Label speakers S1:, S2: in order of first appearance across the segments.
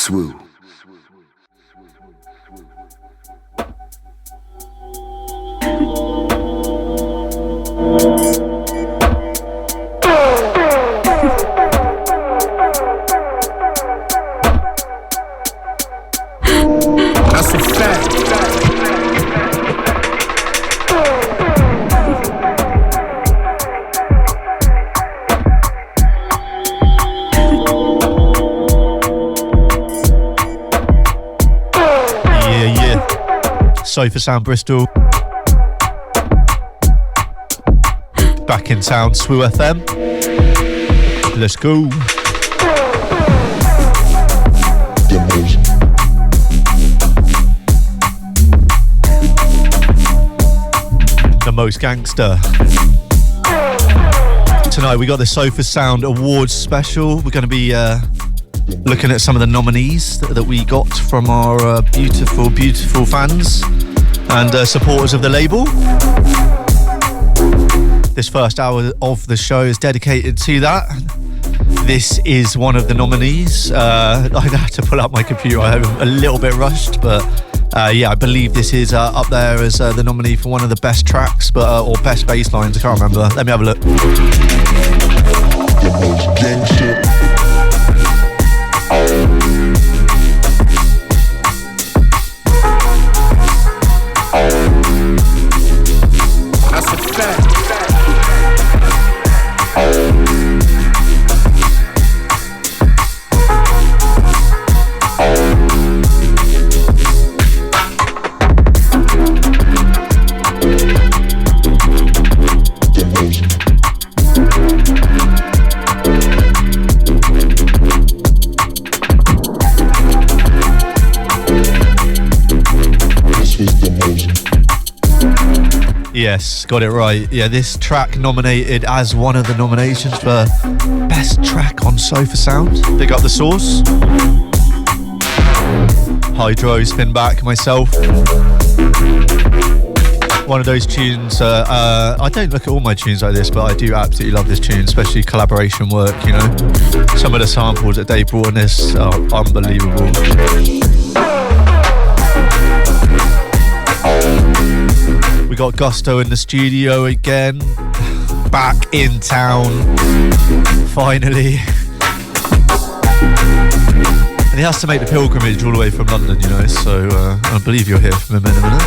S1: SWU. That's a fact.
S2: Sofa Sound Bristol. Back in town, SWU FM. Let's go. The most gangster. Tonight we got the Sofa Sound Awards special. We're going to be looking at some of the nominees that we got from our beautiful, beautiful fans and supporters of the label. This first hour of the show is dedicated to that. This is one of the nominees. I'd have to pull up my computer. I'm a little bit rushed, but yeah, I believe this is up there as the nominee for one of the best tracks, but or best bass lines. I can't remember. Let me have a look. The most gangster.
S1: That's a fact.
S2: Yes, got it right. Yeah, this track nominated as one of the nominations for best track on Sofa Sound. Big up the source. Hydro, Spin Back, myself. One of those tunes, I don't look at all my tunes like this, but I do absolutely love this tune, especially collaboration work, you know. Some of the samples that Dave brought in this are unbelievable. We got Gusto in the studio again, back in town, finally. And he has to make the pilgrimage all the way from London, you know, so I believe you're here for a minute.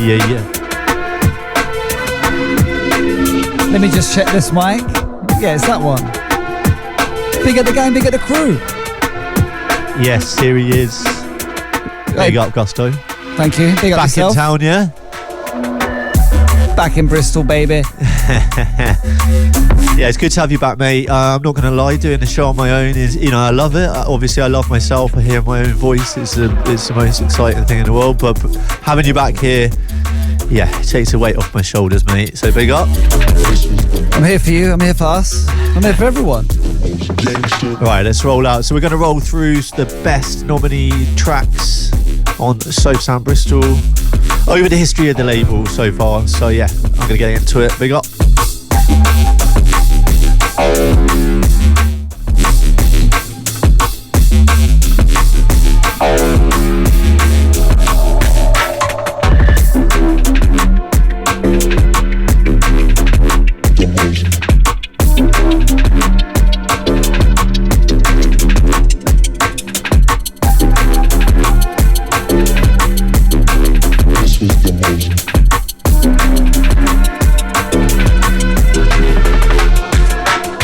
S2: Yeah.
S3: Let me just check this mic. Yeah, it's that one. Big at the game, big at the crew.
S2: Yes, here he is. Big up, Gusto.
S3: Thank you. Big up
S2: back
S3: yourself.
S2: In town, yeah?
S3: Back in Bristol, baby.
S2: Yeah, it's good to have you back, mate. I'm not going to lie, doing the show on my own is, you know, I love it. Obviously, I love myself. I hear my own voice. It's the most exciting thing in the world. But having you back here, yeah, it takes the weight off my shoulders, mate. So big up.
S3: I'm here for you. I'm here for us. I'm here for everyone.
S2: Right, let's roll out. So we're going to roll through the best nominee tracks on Sofa Sound Bristol over the history of the label so far. So yeah, I'm going to get into it. Big up.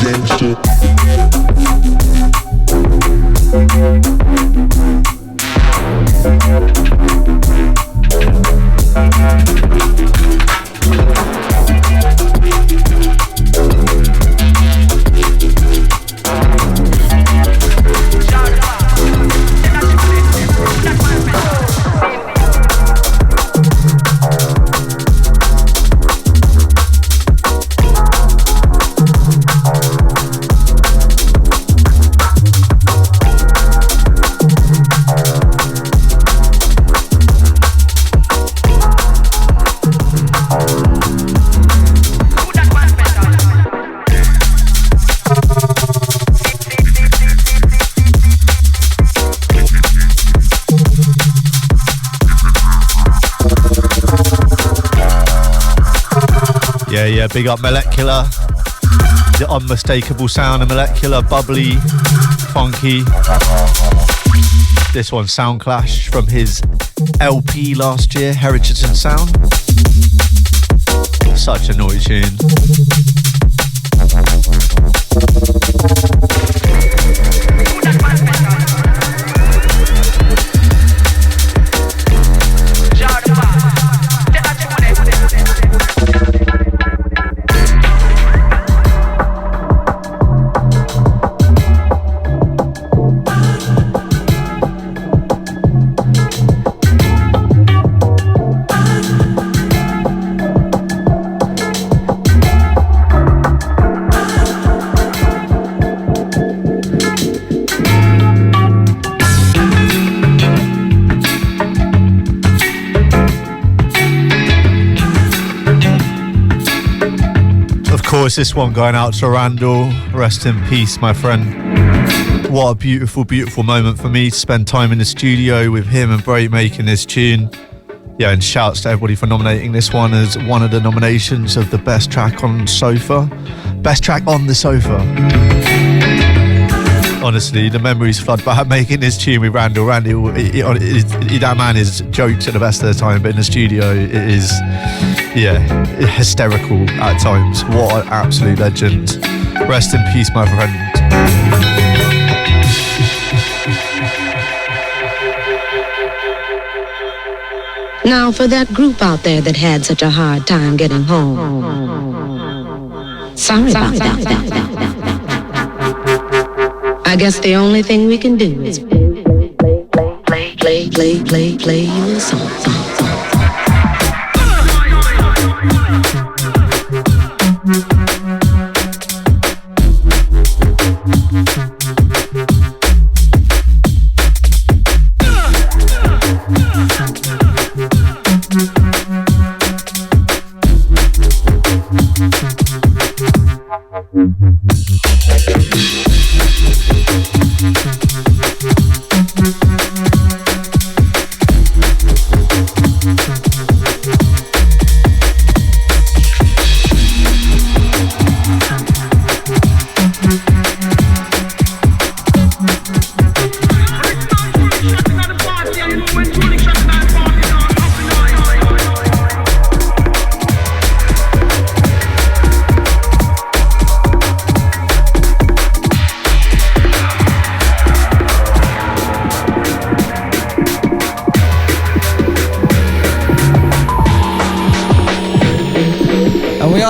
S1: Gangsta.
S2: Yeah, big up Molecular. The unmistakable sound of Molecular, bubbly, funky. This one, Sound Clash, from his LP last year, Heritage and Sound. Such a naughty tune. This one going out to Randall. Rest in peace, my friend. What a beautiful, beautiful moment for me to spend time in the studio with him and Bray making this tune. Yeah, and shouts to everybody for nominating this one as one of the nominations of the best track on Sofa. Best track on the Sofa. Honestly, the memories flood back making this tune with Randall. Randall, that man is jokes at the best of the time, but in the studio it is, yeah, hysterical at times. What an absolute legend. Rest in peace, my friend.
S4: Now, for that group out there that had such a hard time getting home, sorry about that. I guess the only thing we can do is play you a song.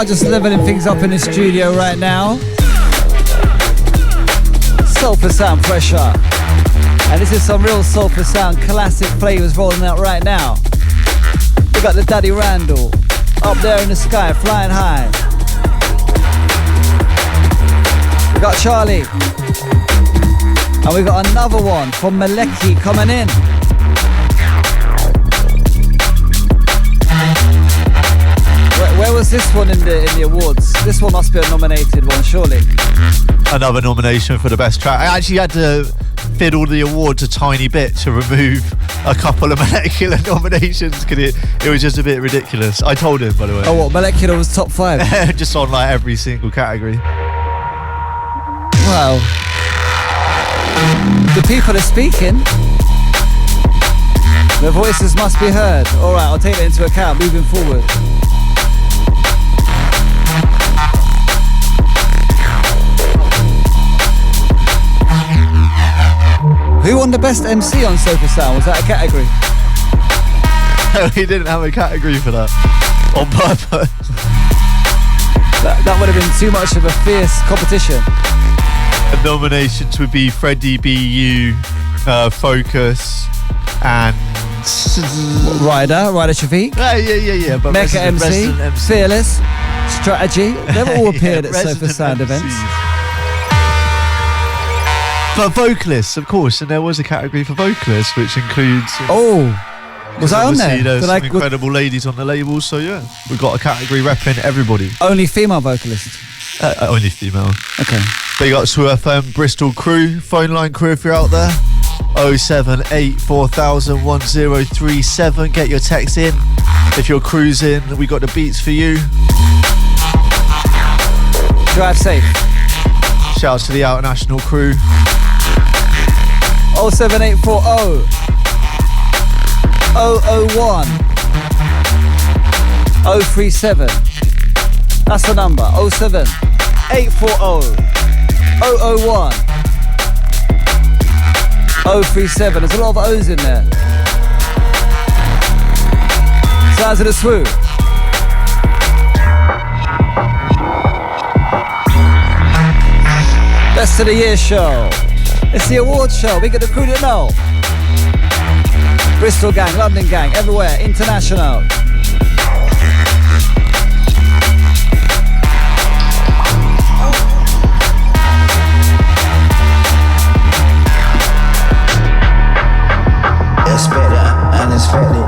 S3: Just leveling things up in the studio right now. Sulphur Sound pressure. And this is some real Sulphur Sound classic flavors rolling out right now. We got the Daddy Randall up there in the sky, flying high. We got Charlie. And we got another one from Maleki coming in. Where was this one in the awards? This one must be a nominated one, surely.
S2: Another nomination for the best track. I actually had to fiddle the awards a tiny bit to remove a couple of Molecular nominations because it was just a bit ridiculous. I told him, by the way.
S3: Oh, what? Molecular was top 5?
S2: Just on like every single category.
S3: Wow. The people are speaking. Their voices must be heard. All right, I'll take that into account moving forward. Who won the best MC on Sofa Sound? Was that a category?
S2: No, he didn't have a category for that. On purpose.
S3: That would have been too much of a fierce competition.
S2: The nominations would be Freddie BU, Focus, and
S3: Ryder Shafiq.
S2: Yeah. But
S3: Mecca MC, Fearless, Strategy. They've all appeared at Sofa Sound events.
S2: But vocalists, of course, and there was a category for vocalists, which includes.
S3: Was I on there?
S2: There's some incredible ladies on the label, so yeah, we've got a category repping everybody.
S3: Only female vocalists.
S2: Only female.
S3: Okay.
S2: Big up SWU FM Bristol crew, phone line crew if you're out there. 078 4000 1037. Get your text in. If you're cruising, we got the beats for you.
S3: Drive safe.
S2: Shouts to the Outer National crew.
S3: 07840 001 037. That's the number. 07840 001 037. There's a lot of O's in there. Sounds of the SWU. Best of the Year show. It's the awards show. We get the crew to know. Bristol gang, London gang, everywhere, international.
S5: It's better and it's fairly.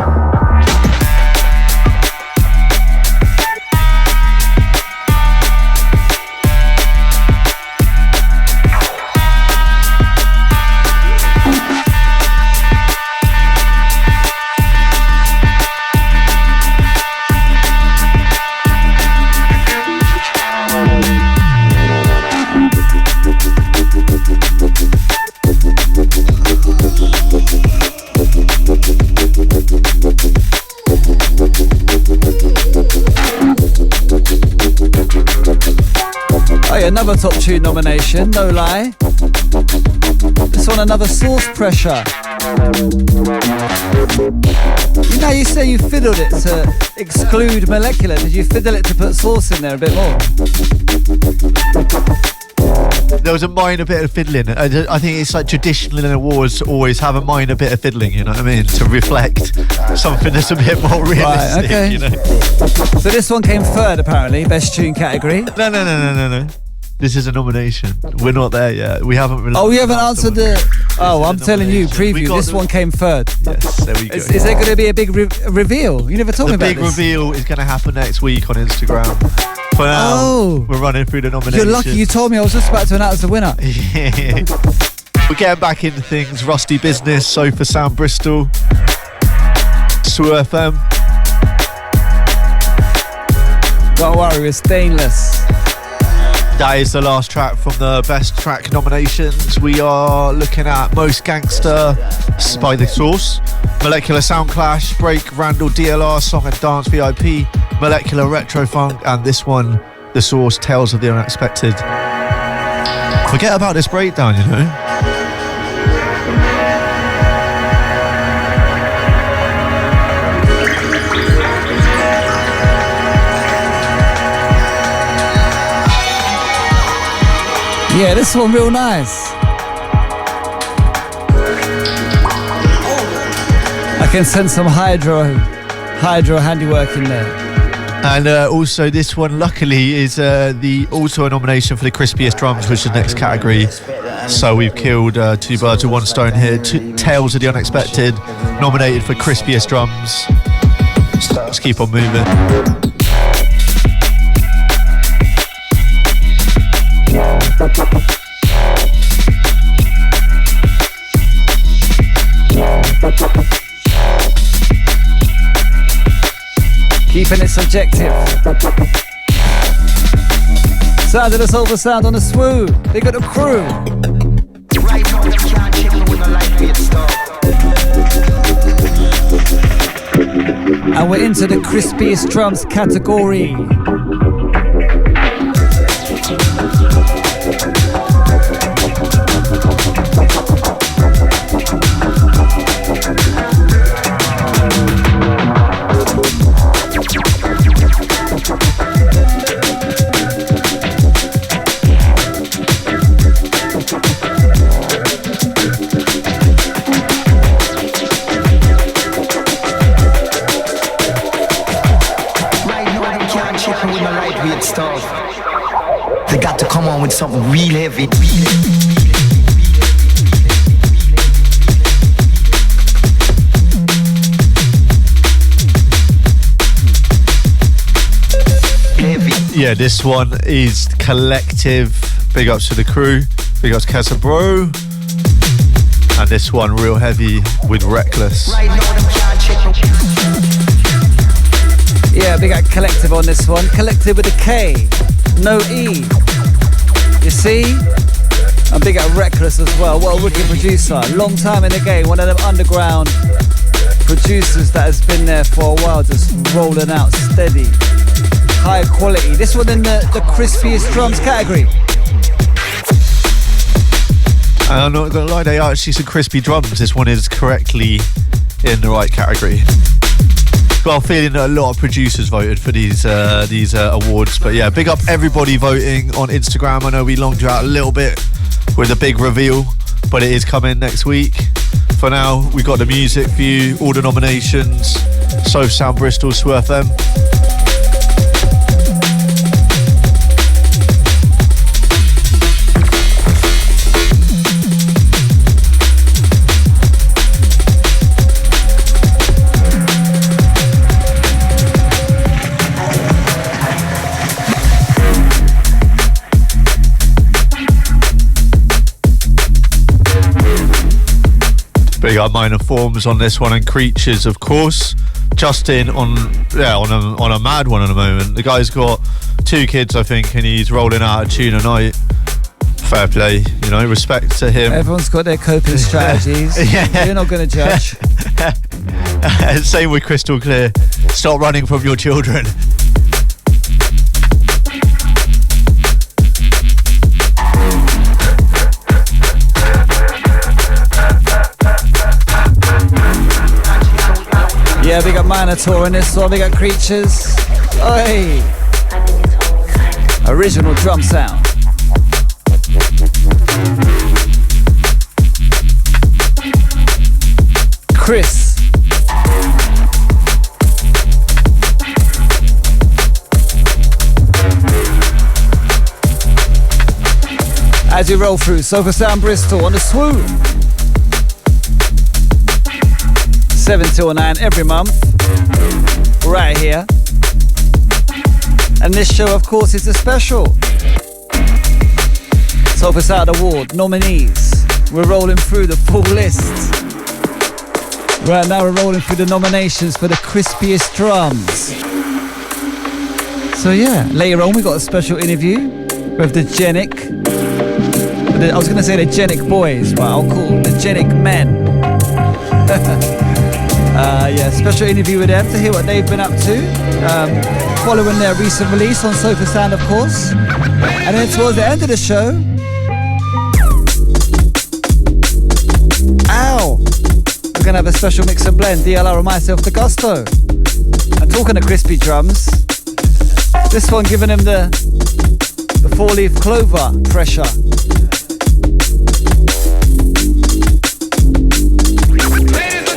S3: Another top tune nomination, no lie. This one, another Source Pressure. You know, you say you fiddled it to exclude Molecular. Did you fiddle it to put Source in there a bit more?
S2: There was a minor bit of fiddling. I think it's like traditional in awards to always have a minor bit of fiddling, you know what I mean? To reflect something that's a bit more realistic,
S3: right, okay.
S2: You know?
S3: So this one came third, apparently, best tune category.
S2: No. This is a nomination. We're not there yet. We haven't really.
S3: Oh, you haven't answered the. Oh, I'm telling you, preview. This one came third.
S2: Yes, there we go.
S3: Is there going to be a big reveal? You never told me about this.
S2: The big reveal is going to happen next week on Instagram. For now, we're running through the nominations.
S3: You're lucky you told me. I was just about to announce the winner.
S2: Yeah. We're getting back into things. Rusty Business, Sofa Sound Bristol, SWU FM.
S3: Don't worry, we're stainless.
S2: That is the last track from the best track nominations. We are looking at Most Gangster by The Source, Molecular Sound Clash, Break, Randall, DLR, Song and Dance VIP, Molecular Retro Funk, and this one, The Source, Tales of the Unexpected. Forget about this breakdown, you know.
S3: Yeah, this one real nice. I can sense some hydro handiwork in there.
S2: And also this one, luckily, is also a nomination for the Crispiest Drums, which is the next category. So we've killed two birds with one stone here. Tales of the Unexpected, nominated for Crispiest Drums. Let's keep on moving.
S3: Keeping it subjective. Sound of the Soulful Sound on the SWU. They got a crew.
S5: Right now, them can't check me with no lightweight stuff.
S3: And we're into the Crispiest Drums category.
S5: They got to come on with something real heavy.
S2: Yeah, this one is Collective. Big ups to the crew. Big ups to Casa Bro. And this one real heavy with Reckless.
S3: Yeah, big up Collective on this one. Collective with a K, no E. You see? And big up Reckless as well. What a wicked producer. Long time in the game. One of them underground producers that has been there for a while, just rolling out steady. High quality. This one in the crispiest drums category.
S2: I'm not gonna lie, they are actually some crispy drums. This one is correctly in the right category. Got a feeling that a lot of producers voted for these awards, but yeah, big up everybody voting on Instagram. I know we longed you out a little bit with a big reveal, but it is coming next week. For now, we got the music for you, all the nominations, Soul Sound Bristol, SWU FM. Big up Minor Forms on this one, and Creatures, of course. Justin on a mad one at the moment. The guy's got 2 kids, I think, and he's rolling out a tune a night. Fair play, you know, respect to him.
S3: Everyone's got their coping strategies.
S2: Yeah.
S3: You're not going to judge.
S2: Same with Crystal Clear. Stop running from your children.
S3: Yeah, we got Minotaur in this one, we got Creatures. Oi! Original drum sound. Chris. As you roll through, Sofa Sound Bristol on the SWU. 7 till 9 every month, right here. And this show, of course, is a special. Sofa Sound Award nominees. We're rolling through the full list. Right now, we're rolling through the nominations for the crispiest drums. So yeah, later on, we got a special interview with the Genic. I was going to say the Genic boys, but I'll call them the Genic men. Yeah, special interview with them to hear what they've been up to, following their recent release on Sofa Sound, of course. And then towards the end of the show, we're gonna have a special mix and blend, DLR and myself, the Gusto. And talking of crispy drums, this one giving them the 4-leaf clover pressure.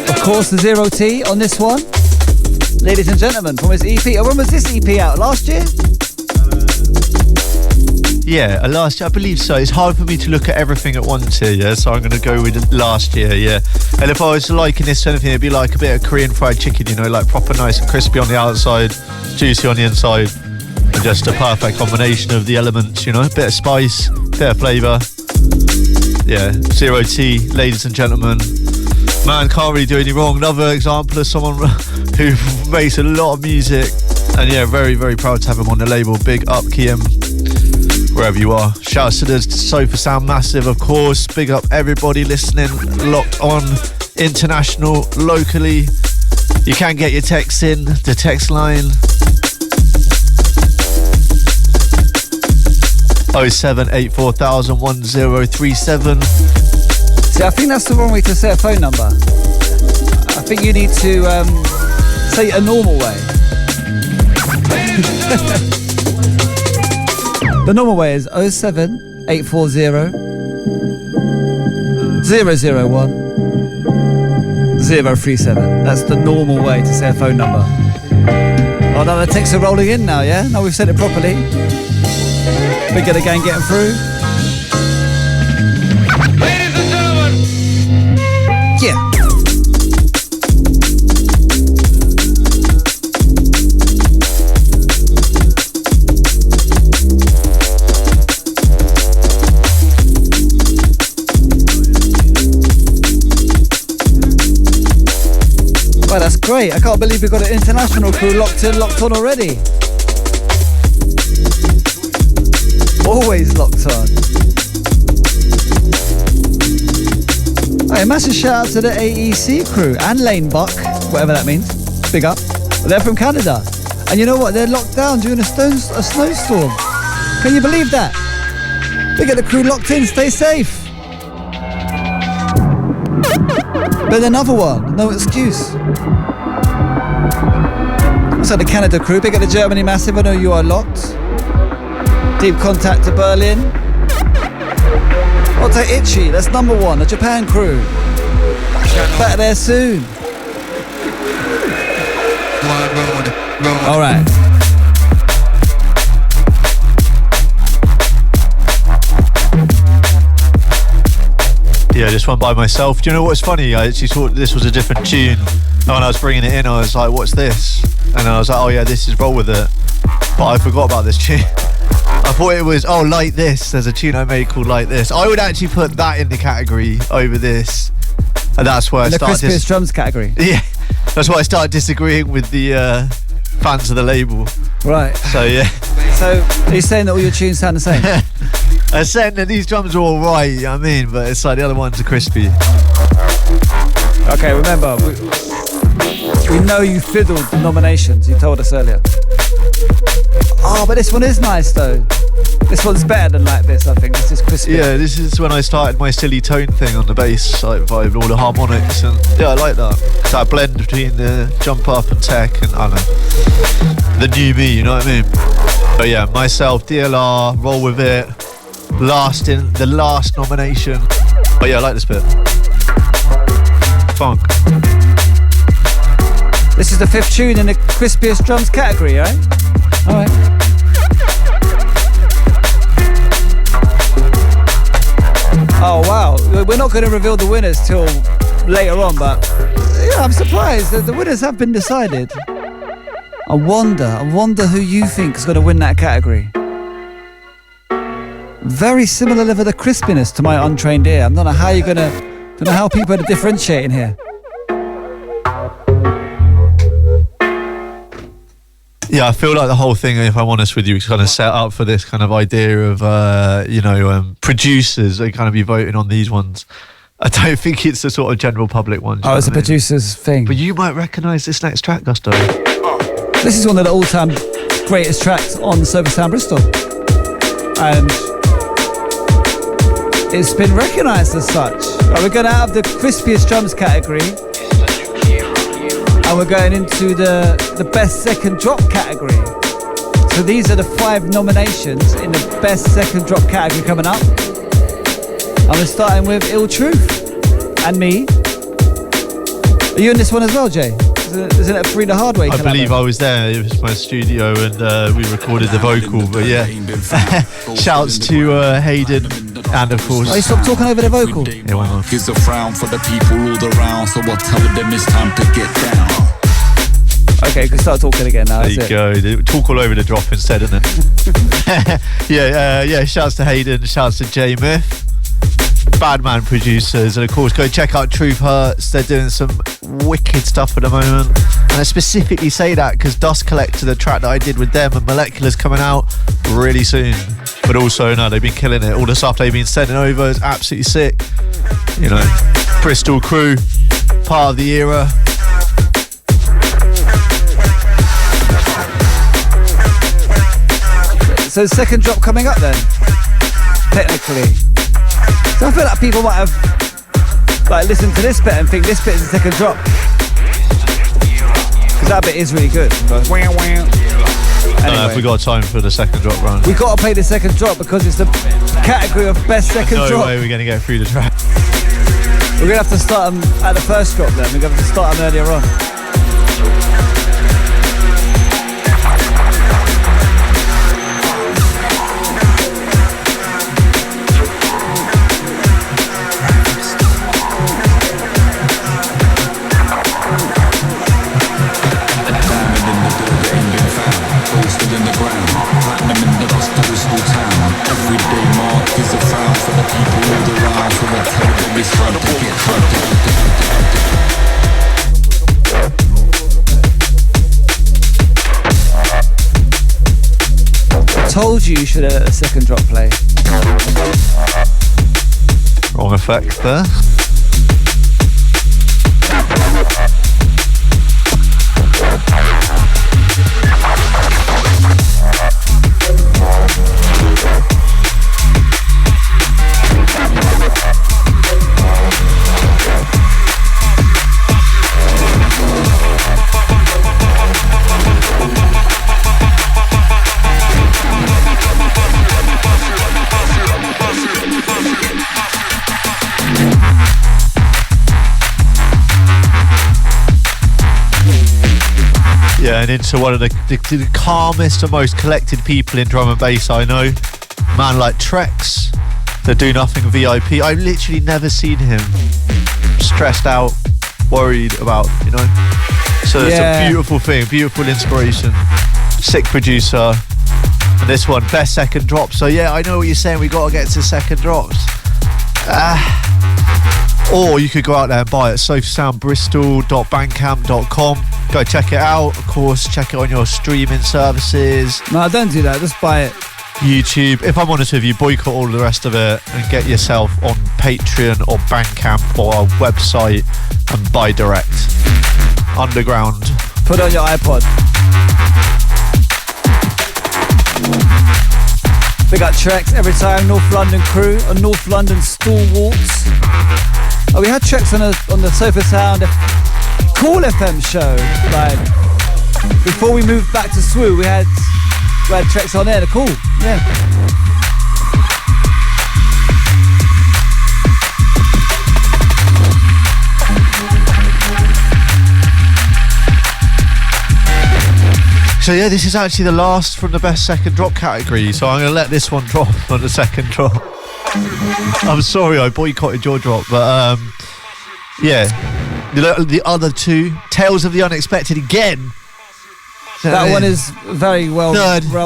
S3: Of course, the 0T on this one, ladies and gentlemen, from his EP. When was this EP out? Last year?
S2: Yeah, last year, I believe so. It's hard for me to look at everything at once here, yeah, so I'm going to go with last year, yeah. And if I was liking this to anything, it'd be like a bit of Korean fried chicken, you know, like proper nice and crispy on the outside, juicy on the inside, and just a perfect combination of the elements, you know, a bit of spice, bit of flavour. Yeah, 0T, ladies and gentlemen. Man, can't really do any wrong. Another example of someone who makes a lot of music. And yeah, very, very proud to have him on the label. Big up, Kiem, wherever you are. Shouts to the Sofa Sound Massive, of course. Big up everybody listening, locked on, international, locally. You can get your texts in, the text line. 0784000 1037.
S3: See, I think that's the wrong way to say a phone number. I think you need to say it a normal way. The normal way is 07840 001 037. That's the normal way to say a phone number. Oh no, the texts are rolling in now, yeah? Now we've said it properly. Big of the gang getting through.
S1: Ladies and gentlemen.
S3: Yeah. Well, that's great. I can't believe we've got an international crew locked in, locked on already. Always locked on. Hey, massive shout out to the AEC crew and Lane Buck, whatever that means. Big up. They're from Canada. And you know what? They're locked down during a snowstorm. Can you believe that? They get the crew locked in. Stay safe. But another one. No excuse. So the Canada crew. Big at the Germany Massive. I know you are locked. Deep contact to Berlin. Otta Itchy. That's number one. The Japan crew. Back there soon. All right.
S2: Yeah, this one by myself. Do you know what's funny? I actually thought this was a different tune. And when I was bringing it in, I was like, what's this? And I was like, oh yeah, this is Roll With It. But I forgot about this tune. I thought it was, oh, Like This. There's a tune I made called Like This. I would actually put that in the category over this. And that's where I started.
S3: The crispiest drums category.
S2: Yeah. That's why I started disagreeing with the fans of the label.
S3: Right.
S2: So, yeah.
S3: So, are you saying that all your tunes sound the same?
S2: I'm saying that these drums are all right, you know what I mean? But it's like the other ones are crispy.
S3: Okay, remember, we know you fiddled the nominations, you told us earlier. Oh, but this one is nice though. This one's better than Like This, I think. This is crispy.
S2: Yeah, this is when I started my silly tone thing on the bass, like vibe, all the harmonics, and yeah, I like that. It's that blend between the jump up and tech and, I don't know, the new me, you know what I mean? But yeah, myself, DLR, Roll With It, the last nomination. But yeah, I like this bit. Funk.
S3: This is the fifth tune in the crispiest drums category, right? Alright. Oh wow, we're not going to reveal the winners till later on, but yeah, I'm surprised that the winners have been decided. I wonder who you think is going to win that category. Very similar level of crispiness to my untrained ear. I don't know how people are differentiating here.
S2: Yeah, I feel like the whole thing, if I'm honest with you, is kind of set up for this kind of idea of, producers are kind of be voting on these ones. I don't think it's the sort of general public one.
S3: Oh, it's a producer's thing.
S2: But you might recognise this next track, Gusto.
S3: This is one of the all-time greatest tracks on Surface Sound Bristol. And it's been recognised as such. Right, we're going out of the crispiest drums category. And we're going into the best second drop category. So these are the 5 nominations in the best second drop category coming up. And we're starting with Ill Truth and me. Are you in this one as well, Jay? Isn't it a Free the Hard Way?
S2: I believe I was there. It was my studio and we recorded the vocal. But yeah, shouts to Hayden and of course.
S3: Oh, you stopped talking over the vocal.
S2: Yeah, why not?
S6: Gives a frown for the people all around, so I'll tell them it's time to get down.
S3: Okay, you can start talking again now.
S2: There you go. They talk all over the drop instead, isn't it? Yeah. Shouts to Hayden. Shouts to J Myth. Badman producers, and of course go check out Truth Hurts. They're doing some wicked stuff at the moment, and I specifically say that because Dust Collector, the track that I did with them, and Molecular's coming out really soon. But also, no, they've been killing it. All the stuff they've been sending over is absolutely sick. You know, Bristol crew, part of the era.
S3: So second drop coming up then, technically. So I feel like people might have listened to this bit and think this bit is the second drop. Because that bit is really good. Anyway,
S2: if we got time for the second drop run.
S3: We got to play the second drop because it's the category of best second drop.
S2: No way we're going to get through the track.
S3: We're going to have to start them at the first drop then. We're going to have to start them earlier on. told you should have let the second drop play.
S2: Wrong effect there. Yeah, and into one of the calmest and most collected people in drum and bass I know. Man like Trex, the Do Nothing VIP. I've literally never seen him stressed out, worried about, you know. So it's a beautiful thing, beautiful inspiration. Sick producer. And this one, best second drop. So yeah, I know what you're saying, we got to get to second drops. Or you could go out there and buy it, sofasoundbristol.bandcamp.com. Go check it out. Of course, check it on your streaming services.
S3: No, don't do that. Just buy it.
S2: YouTube. If I'm honest with you, boycott all the rest of it and get yourself on Patreon or Bandcamp or our website and buy direct. Underground.
S3: Put it on your iPod. Big up Trex every time. North London crew and North London stalwarts. Oh, we had Trex on the Sofa Sound Cool FM show. Like before we moved back to SWU, we had Trex on there. Cool, yeah.
S2: So yeah, this is actually the last from the best second drop category. So I'm gonna let this one drop on the second drop. I'm sorry I boycotted your drop, but yeah, the other two, Tales of the Unexpected again.
S3: That one is very well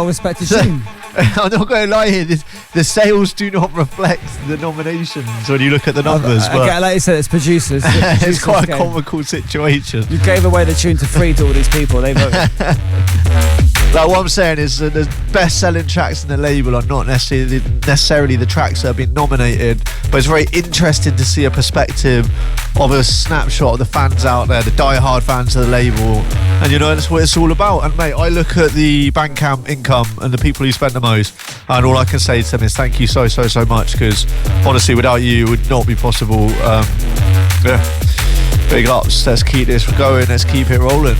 S3: respected tune.
S2: I'm not going to lie here, the sales do not reflect the nominations when you look at the numbers.
S3: Okay, like you said, it's producers.
S2: It's quite a comical situation.
S3: You gave away the tune to free to all these people, they voted.
S2: Like what I'm saying is the best-selling tracks in the label are not necessarily the tracks that have been nominated, but it's very interesting to see a perspective of a snapshot of the fans out there, the die-hard fans of the label, and you know, that's what it's all about. And mate, I look at the Bandcamp income and the people who spend the most, and all I can say to them is thank you so much, because honestly, without you, it would not be possible. Yeah, big ups. Let's keep this going. Let's keep it rolling.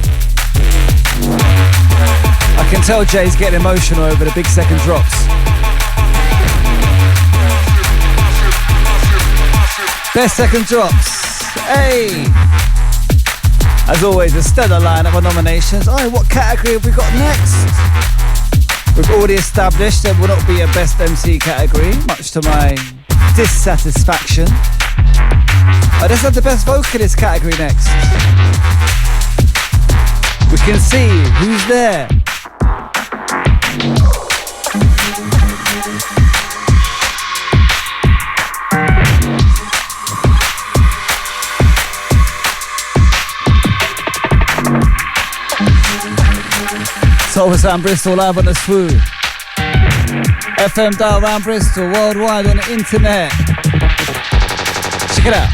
S3: I can tell Jay's getting emotional over the big second drops. Best second drops. Hey! As always, a stellar lineup of nominations. Oh, what category have we got next? We've already established there will not be a best MC category, much to my dissatisfaction. Let's have the best vocalist category next. We can see who's there. Sofa Sound Bristol live on the SWU. FM dial around Bristol, worldwide on the internet. Check it out.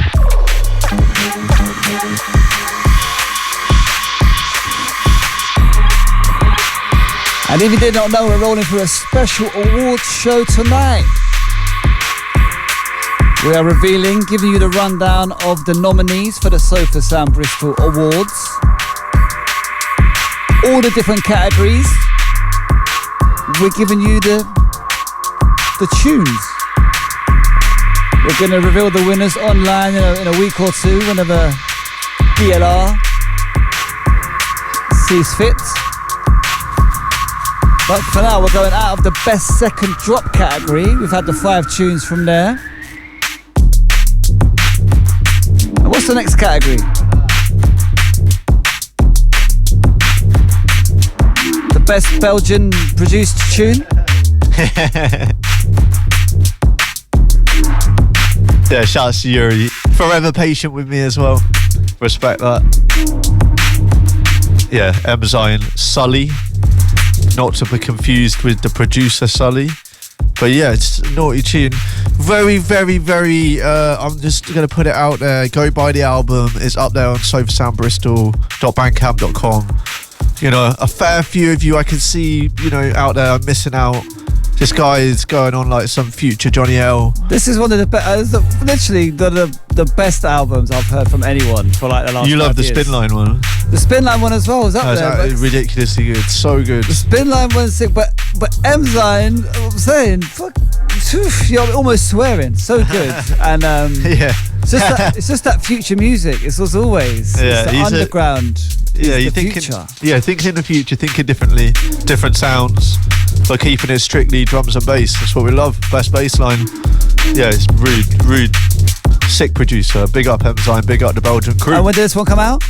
S3: And if you did not know, we're rolling through a special awards show tonight. We are revealing, giving you the rundown of the nominees for the Sofa Sound Bristol Awards. All the different categories. We're giving you the tunes. We're going to reveal the winners online in a week or two, whenever DLR sees fit. But for now, we're going out of the best second drop category. We've had the 5 tunes from there. And what's the next category? The best Belgian produced tune?
S2: Yeah, shout out to Yuri. Forever patient with me as well. Respect that. Yeah, M. Zion, Sully. not to be confused with the producer Sully. But yeah, it's a naughty tune. Very, very, very, I'm just going to put it out there. Go buy the album. It's up there on sofasoundbristol.bandcamp.com. You know, a fair few of you I can see, you know, out there are missing out. This guy is going on like some future Johnny L.
S3: This is one of the literally the best albums I've heard from anyone for like the last 5 years.
S2: You love the Spinline one.
S3: The Spinline one as well is up there.
S2: It's ridiculously good. So good.
S3: The Spinline one's sick, but M's-Line, I'm saying, fuck, you're almost swearing. So good. And
S2: yeah.
S3: It's just that future music. It's as always.
S2: Yeah,
S3: it's the underground.
S2: Yeah, you're thinking. Yeah, thinking in the future, thinking differently, different sounds, but keeping it strictly drums and bass. That's what we love. Best bass line. Yeah, it's rude. Sick producer. Big up Emzine, big up the Belgian crew.
S3: And when did this one come out?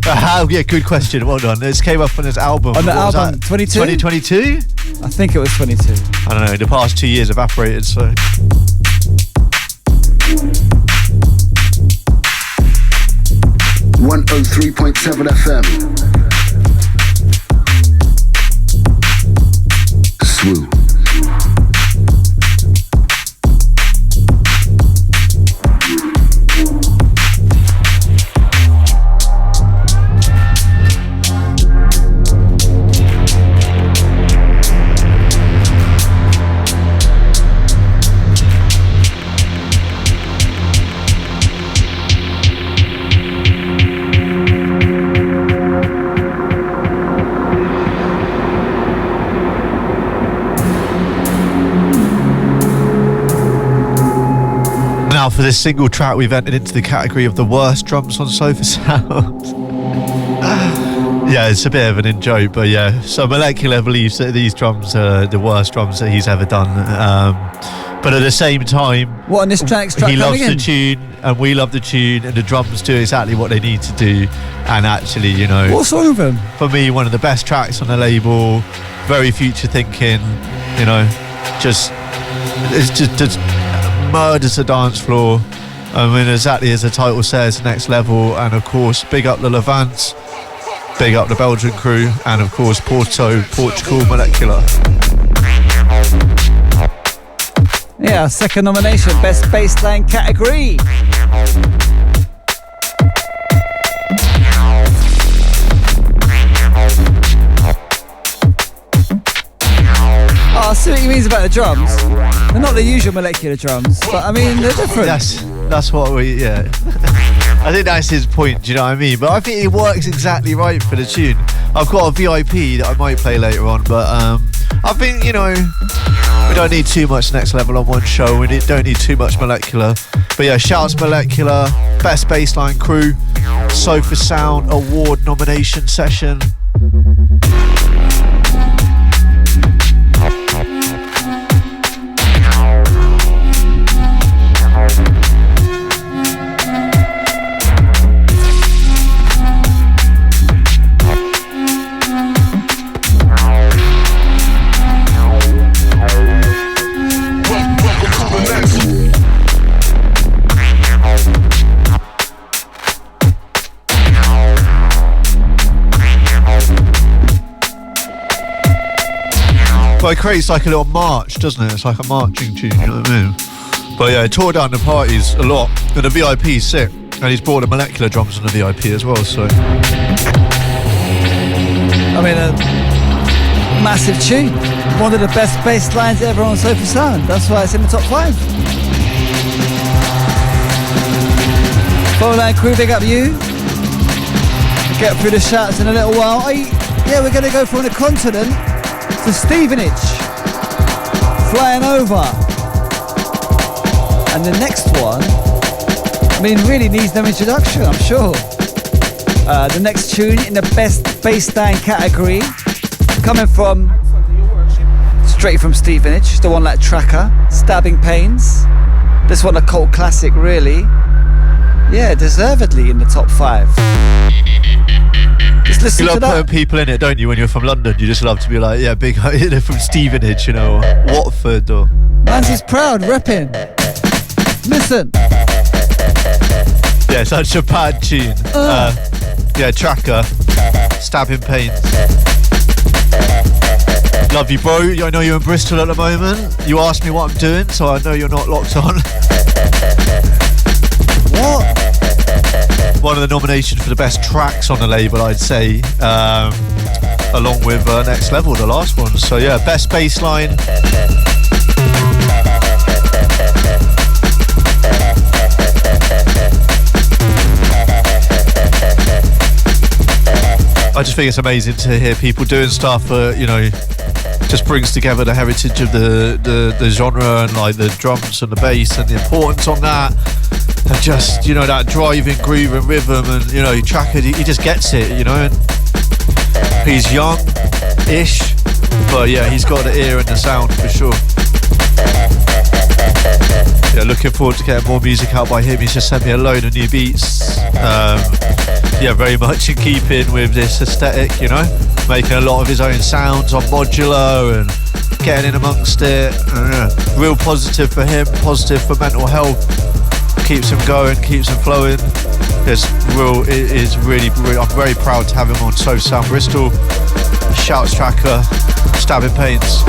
S2: Yeah, good question. Well done. This came up on his album.
S3: On the album, 22?
S2: 2022?
S3: I think it was 22.
S2: I don't know. The past 2 years evaporated, so.
S7: 103.7 FM. SWU.
S2: Now for this single track, we've entered into the category of the worst drums on Sofa Sound. Yeah, it's a bit of an in-joke, but yeah. So Molecular believes that these drums are the worst drums that he's ever done. But at the same time,
S3: what on this track
S2: he loves the tune, and we love the tune, and the drums do exactly what they need to do. And actually, you know,
S3: what's wrong with him?
S2: For me, one of the best tracks on the label. Very future thinking, you know, just murders the dance floor. I mean, exactly as the title says, next level. And of course, big up the Levants, big up the Belgian crew, and of course Porto, Portugal, Molecular.
S3: Yeah, second nomination, best bassline category. Oh, I see what he means about the drums. They're not the usual Molecular drums, but I mean, they're different.
S2: That's what we, yeah. I think that's his point, do you know what I mean? But I think it works exactly right for the tune. I've got a VIP that I might play later on, but I think, you know, we don't need too much Next Level on one show. We don't need too much Molecular. But yeah, shouts Molecular, best bassline crew, Sofa Sound Award nomination session. But it creates like a little march, doesn't it? It's like a marching tune, you know what I mean? But yeah, it tore down the parties a lot. And the VIP's sick. And he's brought the Molecular drums on the VIP as well, so.
S3: I mean, a massive tune. One of the best bass lines ever on Sofa Sound. That's why it's in the top 5. Phone line crew, big up you. Get through the shouts in a little while. Yeah, we're going to go from the continent to Stevenage, flying over. And the next one, I mean, really needs no introduction, I'm sure. The next tune in the best bassline category, coming from straight from Stevenage, the one like Tracker, Stabbing Pains. This one a cult classic, really. Yeah, deservedly in the top 5. Just listen
S2: you love
S3: to that.
S2: putting people in it, don't you? When you're from London, you just love to be like, yeah, big, they're from Stevenage, you know, or Watford, or.
S3: Man's proud, repping. Listen.
S2: Yeah, such a bad tune. Yeah, Tracker, Stabbing Pains. Love you, bro. I know you're in Bristol at the moment. You asked me what I'm doing, so I know you're not locked on.
S3: What?
S2: One of the nominations for the best tracks on the label, I'd say, along with Next Level, the last one. So yeah, best bassline. I just think it's amazing to hear people doing stuff that, you know, just brings together the heritage of the genre and like the drums and the bass and the importance on that. And just, you know, that driving groove and rhythm and, you know, Tracker, he just gets it, you know. And he's young-ish, but yeah, he's got the ear and the sound for sure. Yeah, looking forward to getting more music out by him. He's just sent me a load of new beats. Yeah, very much in keeping with this aesthetic, you know, making a lot of his own sounds on modular and getting in amongst it. Real positive for him, positive for mental health. Keeps him going, keeps him flowing. It's real. It is really. I'm very proud to have him on So Sound Bristol. Shouts Tracker, Stabbing Pains.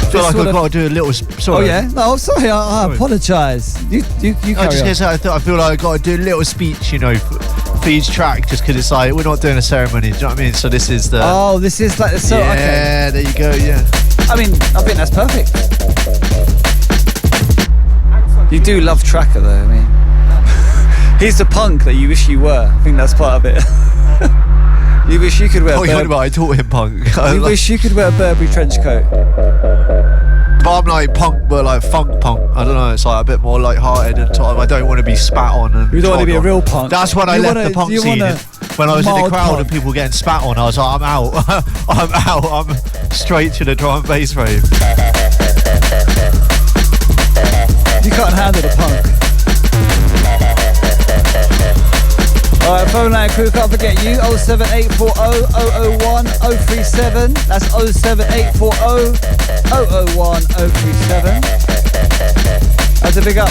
S2: I feel like I've got to do a little. Sorry.
S3: Oh yeah. No, sorry. I apologise. You carry on.
S2: I feel like I've got to do a little speech, you know, for each track, just because it's like we're not doing a ceremony. Do you know what I mean? So this is the.
S3: Oh, this is like the. So,
S2: yeah,
S3: okay.
S2: There you go. Yeah.
S3: I mean, I think that's perfect. You do love Tracker though, I mean. He's the punk that you wish you were. I think that's part of it. You wish you could wear
S2: I taught him punk.
S3: You wish you could wear a Burberry trench coat.
S2: But I'm like punk, but like funk punk. I don't know, it's like a bit more light-hearted and I don't want to be spat on. And
S3: you don't want to be a real punk.
S2: That's when I left the punk scene. When I was in the crowd and people getting spat on, I was like, I'm out. I'm out. I'm straight to the drum and bass rave.
S3: You can't handle the punk. Alright, phone line crew, can't forget you. 07840 001 037. That's 07840 001 037. That's a big up.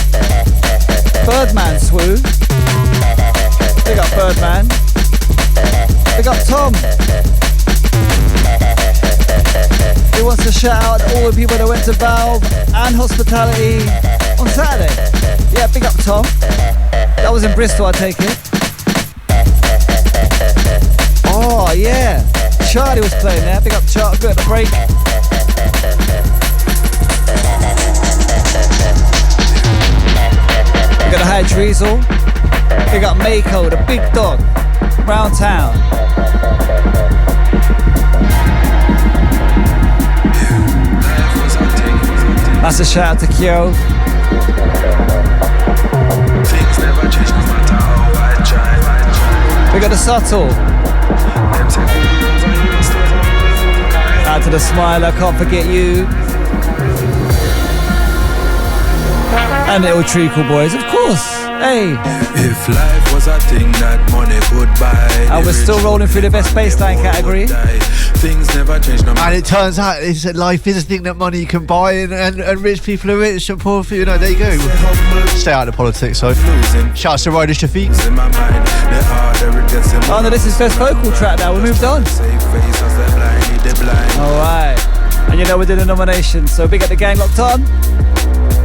S3: Birdman SWU. Big up Birdman. Big up Tom. He wants to shout out all the people that went to Valve and Hospitality on Saturday. Yeah, big up Tom. That was in Bristol, I take it. Oh yeah, Charlie was playing there. Big up Charlie, good at the break. We got a High Drizzle. Big up Mako, the big dog, round town. That's a shout out to Kyo.
S8: Things never change no matter how I try.
S3: We got the Subtle. Out to the Smiler, can't forget you. And Little Treacle Boys, of course. Hey.
S8: If life was a thing that money could buy.
S3: And we're still rolling through the best bassline category.
S8: Things never change no matter.
S2: And it turns out life is a thing that money can buy, and rich people are rich and poor people, you know, there you go. Stay out of politics, so. Shouts to Ryder Shafiq.
S3: Oh no, this is best vocal track now, we moved on. Alright. And you know we're doing the nominations, so big up the gang locked on.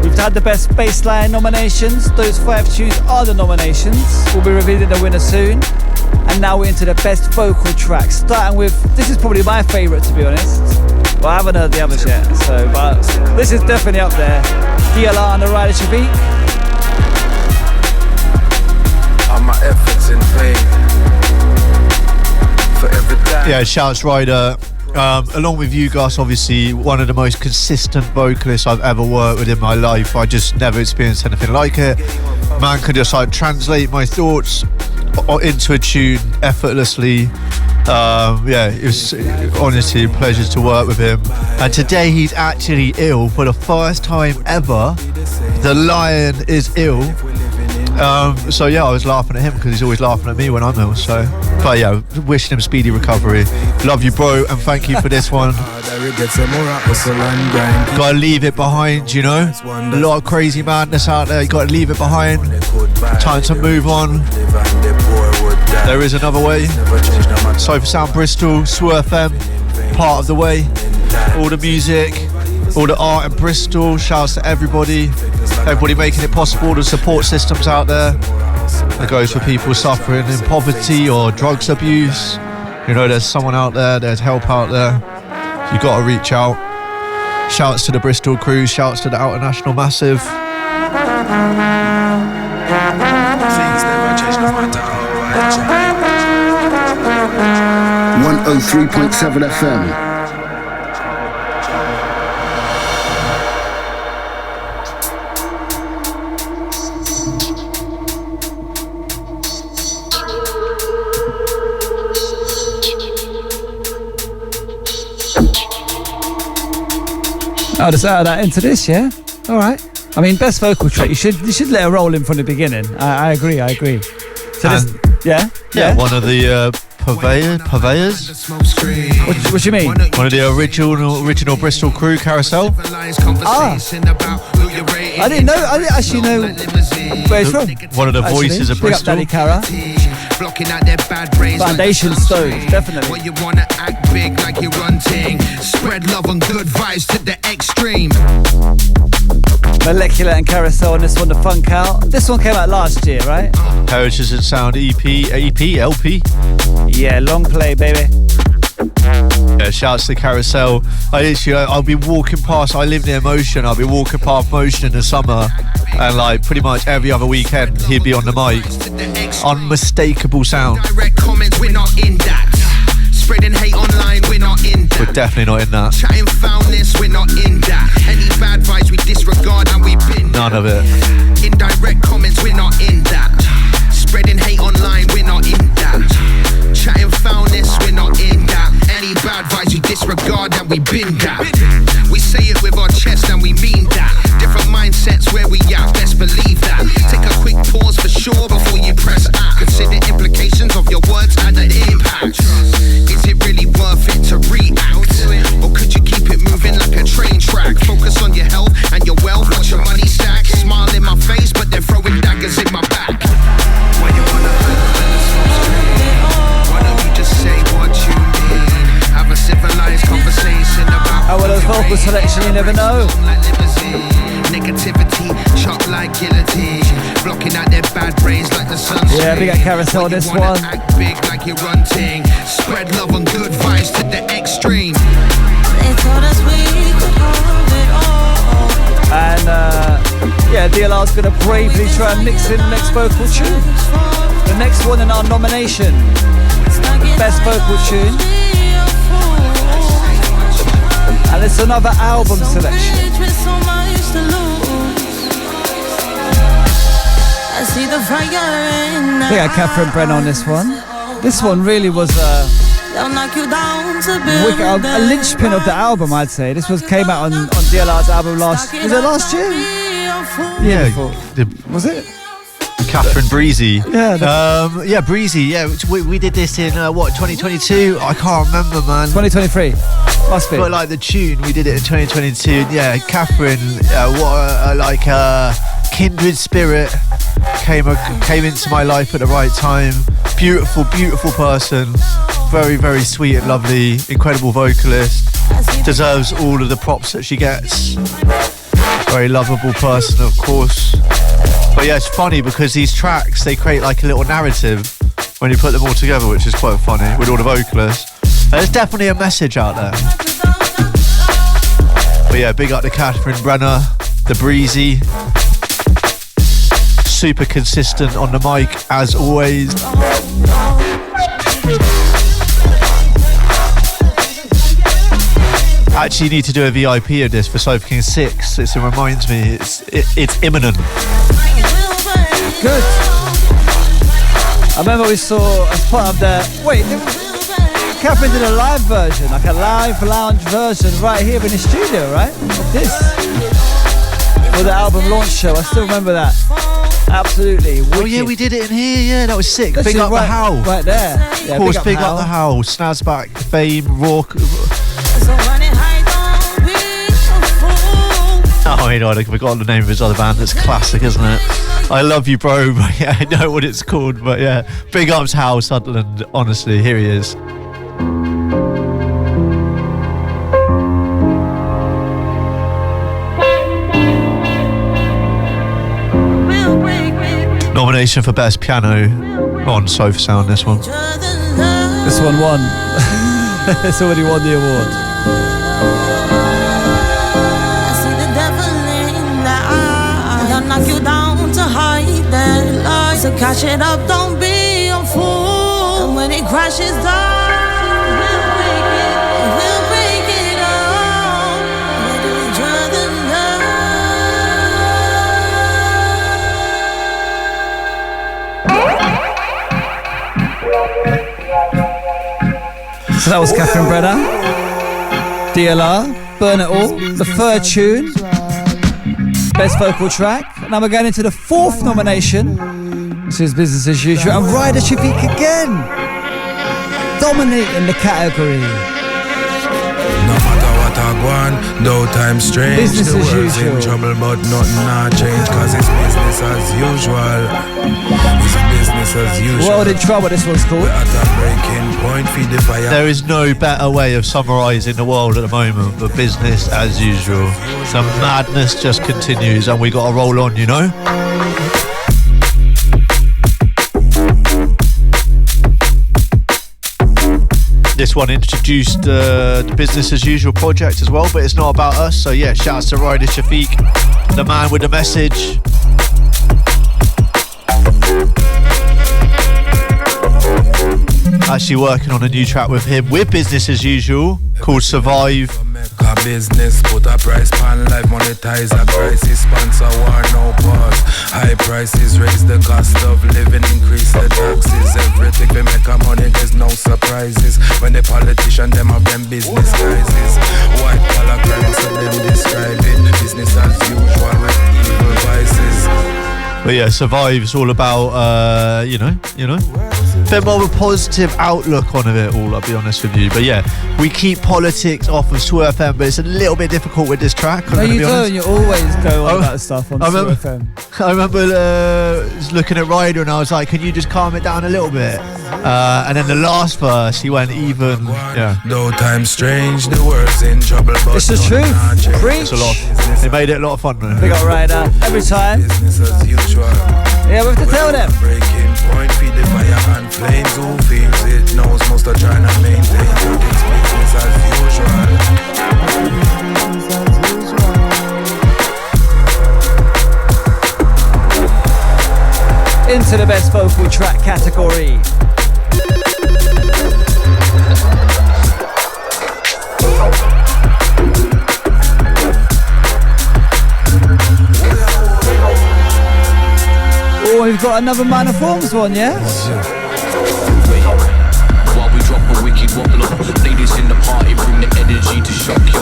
S3: We've had the best bassline nominations. Those 5 tunes are the nominations. We'll be revealing the winner soon. And now we're into the best vocal track. Starting with, this is probably my favourite to be honest. Well, I haven't heard the others yet, so, but this is definitely up there. DLR and the Ryder Shafiq.
S8: All my efforts in vain. For every time.
S2: Yeah, shouts Ryder. Along with you, Gus, obviously one of the most consistent vocalists I've ever worked with in my life. I just never experienced anything like it. Man could just like translate my thoughts into a tune effortlessly. Yeah, it was honestly a pleasure to work with him. And today he's actually ill for the first time ever. The Lion is ill. So yeah, I was laughing at him because he's always laughing at me when I'm ill. So, but yeah, wishing him speedy recovery. Love you, bro, and thank you for this one. Gotta leave it behind, you know. A lot of crazy madness out there. You gotta leave it behind. Time to move on. There is another way. Sofa Sound Bristol, SWU FM, part of the way. All the music, all the art in Bristol. Shouts to everybody making it possible. All the support systems out there. It goes for people suffering in poverty or drugs abuse. You know, there's someone out there, there's help out there. You got to reach out. Shouts to the Bristol crew, shouts to the Outer National Massive.
S8: Things never change no matter how I try.
S7: 103.7 FM.
S3: Oh, just add that into this, yeah? All right. I mean, best vocal track. You should let her roll in from the beginning. I agree. So this, yeah.
S2: One of the purveyors.
S3: What do you mean?
S2: One of the original Bristol crew, Carousel.
S3: Ah. I didn't actually know where it's from.
S2: One of the voices of Bristol.
S3: Big up Danny Cara. Foundation Stones, definitely.
S9: What you wanna act big like you run ting. Spread love and good vibes to the extreme.
S3: Molecular and Carousel on this one, the Funk Out. This one came out last year, right?
S2: Heritage and Sound LP.
S3: Yeah, long play, baby.
S2: Yeah, shouts to Carousel. I'll be walking past, I live near Motion, I'll be walking past Motion in the summer, and like pretty much every other weekend he'd be on the mic. Unmistakable sound.
S9: Direct comments, we're not in that. Spreading hate online, we're not in that.
S2: We're definitely not in that.
S9: Chatting foulness, we're not in that. Any bad vibes we disregard and we've been
S2: none of it.
S9: Indirect comments, we're not in that. Spreading hate online, we're not in that. Chatting foulness, we're not in that. Any bad vibes we disregard and we've been that. We say it with our chest and we mean that. Different mindsets where we at, best believe that. Take a quick pause for sure before you press act. Consider implications of your words and the impact. Is it really worth it to react? Or could you keep it moving like a train track? Focus on your health and your wealth, watch your money stack. Smile in my face, but they're throwing daggers in my back. When you wanna why don't you just say what you mean? Have a civilized conversation about
S3: how well a vocal selection, you never know.
S9: Negativity, chop like guillotine. Blocking out their bad brains like the sun.
S3: Yeah, we got Carousel on this one.
S9: Act big like you're running. Spread love and good vibes to the extreme.
S10: They told us we could hold it all.
S3: And yeah, DLR's gonna bravely try and mix in the next vocal tune. The next one in our nomination, best vocal tune. And it's another album selection.
S10: I see the fire in
S3: We got Catherine Brenner on this one. This one really was
S10: they'll knock you down to build
S3: a linchpin of the album, I'd say. This came out on DLR's album last year?
S2: Yeah.
S3: Was it?
S2: Catherine Breezy.
S3: Yeah.
S2: Breezy. Yeah, we did this in 2022. I can't remember, man.
S3: 2023. Must be.
S2: But like the tune, we did it in 2022. Yeah, Catherine. What a kindred spirit came into my life at the right time. Beautiful person. Very, very sweet and lovely. Incredible vocalist. Deserves all of the props that she gets. Very lovable person, of course. But yeah, it's funny because these tracks, they create like a little narrative when you put them all together, which is quite funny with all the vocalists. There's definitely a message out there. But yeah, big up to Catherine Brenner, the Breezy. Super consistent on the mic, as always. Actually need to do a VIP of this for Sofa King 6. It reminds me, it's imminent.
S3: Good. I remember we saw as part of the... Catherine did a live version, like a live lounge version right here in the studio, right? Of this. For the album launch show, I still remember that. Absolutely wicked.
S2: Oh yeah, we did it in here, yeah, that was sick. Big up the Howl.
S3: Right there. Yeah,
S2: of course, big up the Howl. Snazback, Fame, Rock. Oh I mean, I forgot the name of his other band. That's classic, isn't it? I love you, bro. But yeah, I know what it's called. But yeah, big ups, Hal Sutherland. Honestly, here he is. Nomination for Best Piano on Sofa Sound, this one.
S3: This one won. It's already won the award.
S10: I see the devil in the eye. They'll knock you down to hide their lies. So catch it up, don't be a fool. And when it crashes down, we'll break it all. Where do we draw the
S3: So that was Catherine Brenner, DLR, Burn It All, the third tune, Best Vocal Track. Now we're going into the fourth nomination. This is Business As Usual, and Ryder Shafiq again, dominating the category.
S8: No matter what I want, no time strange.
S3: Business
S8: the
S3: as
S8: world's
S3: usual.
S8: in trouble, but nothing not change. Cause it's business as usual. It's business as usual.
S3: World in Trouble, this one's called.
S8: We're at a breaking point, feed the fire.
S2: There is no better way of summarising the world at the moment but business as usual. The madness just continues and we got to roll on, you know? This one introduced the Business As Usual project as well, but it's not about us. So yeah, shouts to Ryder Shafiq, the man with the message. Actually working on a new track with him with Business As Usual called Survive.
S8: A business, put a price pan life, monetize a crisis, sponsor war, no pause. High prices raise the cost of living, increase the taxes. Everything we make a money, there's no surprises. When the politician them have them business guises. White collar crime, so them describe it. Business as usual with evil vices.
S2: But yeah, Survive's all about, you know, bit more of a positive outlook on it all, I'll be honest with you. But yeah, we keep politics off of SWU FM, but it's a little bit difficult with this track.
S3: No, you don't. You always go on that stuff on SWU FM.
S2: I remember looking at Ryder and I was like, can you just calm it down a little bit? And then the last verse, he went even, yeah.
S8: No time strange, the world's in trouble, but
S3: it's the truth. Preach.
S2: It's a lot. They made it a lot of fun, though.
S3: They got Ryder every time.
S8: Business as usual.
S3: Yeah, we have to tell them.
S8: Breaking point, feed the fire and flames. Who feels it knows most are trying to maintain. It's business as usual.
S3: Into the best vocal track category. Oh, we've got another Minor Forms one, yeah?
S6: While we drop a wicked wobbler, ladies in the party bring the energy to shock ya.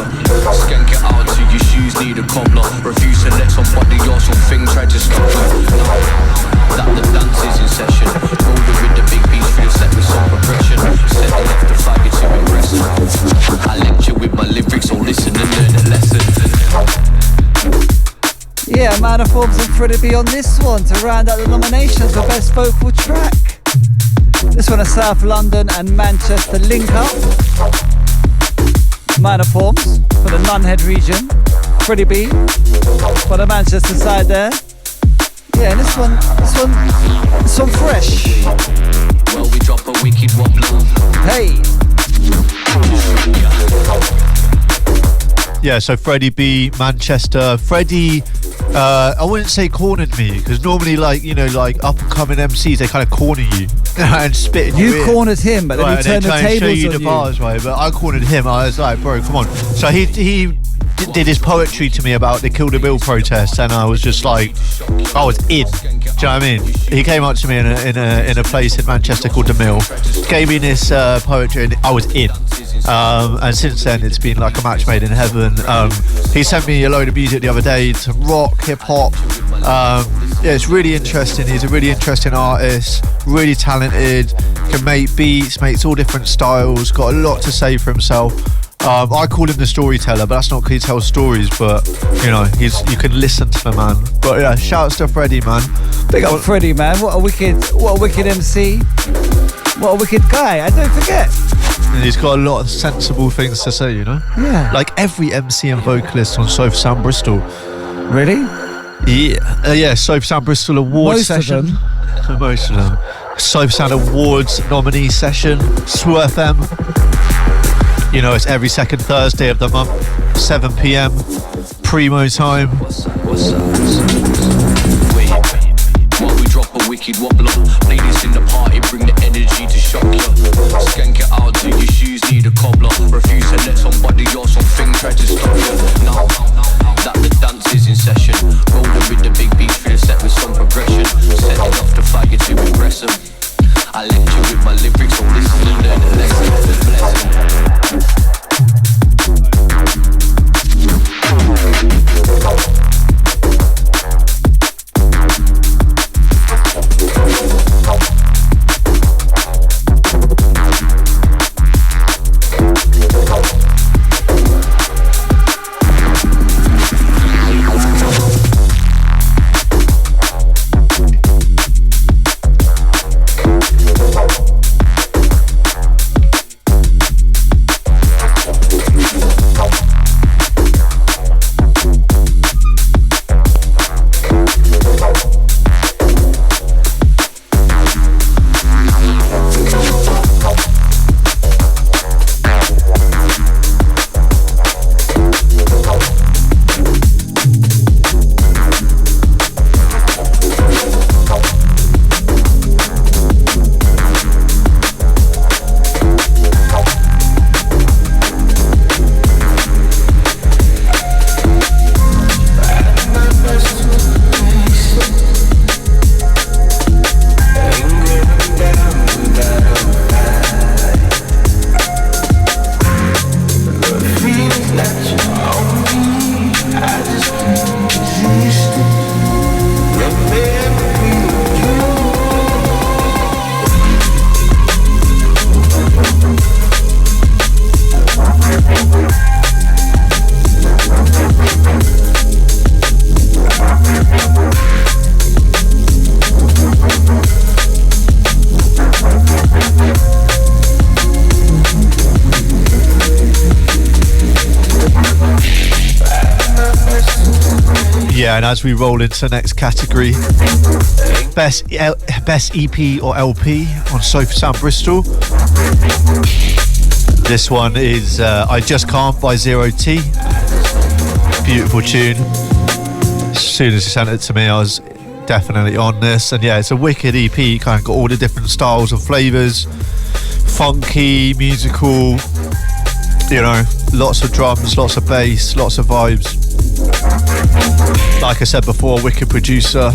S6: Skank it out till your shoes need a cobbler. Refuse to let somebody else or thing try to stop you. That the dance is in session. Roller with the big beats for your set with some progression. Setting off the faggot to impress. I lecture with my lyrics, so listen and learn a lesson.
S3: Yeah, Minor Forms and Freddie B on this one to round out the nominations for best vocal track. This one is South London and Manchester link up. Minor Forms for the Nunhead region. Freddie B for the Manchester side there. Yeah, and this one fresh.
S6: Well, we drop a wicked wobbler.
S3: Hey.
S2: Yeah, so Freddie B, Manchester. Freddie, I wouldn't say cornered me, because normally, like, you know, like up and coming MCs, they kind of corner you and spit in your ear.
S3: You cornered him, but then
S2: right,
S3: he turned the
S2: try and
S3: tables
S2: show you
S3: on
S2: the
S3: you.
S2: bars, right? But I cornered him. I was like, bro, come on. So he did his poetry to me about the Kill the Bill protests, and I was just like, I was in. Do you know what I mean? He came up to me in a place in Manchester called The Mill, gave me this poetry, and I was in. And since then, it's been like a match made in heaven. He sent me a load of music the other day to rock, hip hop. Yeah, it's really interesting. He's a really interesting artist, really talented, can make beats, makes all different styles, got a lot to say for himself. I call him the storyteller, but that's not because he tells stories, but you know, you can listen to the man. But yeah, shouts to Freddie, man.
S3: Big up Freddie, man. What a wicked MC. What a wicked guy. I don't forget.
S2: And he's got a lot of sensible things to say, you know?
S3: Yeah.
S2: Like every MC and vocalist on Sofa Sound Bristol.
S3: Really?
S2: Yeah. Yeah, Sofa Sound Bristol Awards session. Most of them. Sofa Sound Awards nominee session. SWU FM. You know, it's every second Thursday of the month, 7 p.m. Primo time.
S6: What's up? Wait, while we drop a wicked wobbler, ladies in the party bring the energy to shock ya. Skank it out till your shoes need a cobbler. Refuse to let somebody or something try to stop ya. Now that the dance is in session, rolling with the big beats for the set with some progression. Setting off the fire to impress them. I left you with my lyrics, so listen and learn the lesson. The blessing.
S2: And as we roll into the next category, best EP or LP on Sofa Sound Bristol. This one is I Just Can't by Zero T. Beautiful tune. As soon as you sent it to me, I was definitely on this. And yeah, it's a wicked EP, kind of got all the different styles and flavours. Funky, musical, you know, lots of drums, lots of bass, lots of vibes. Like I said before, wicked producer.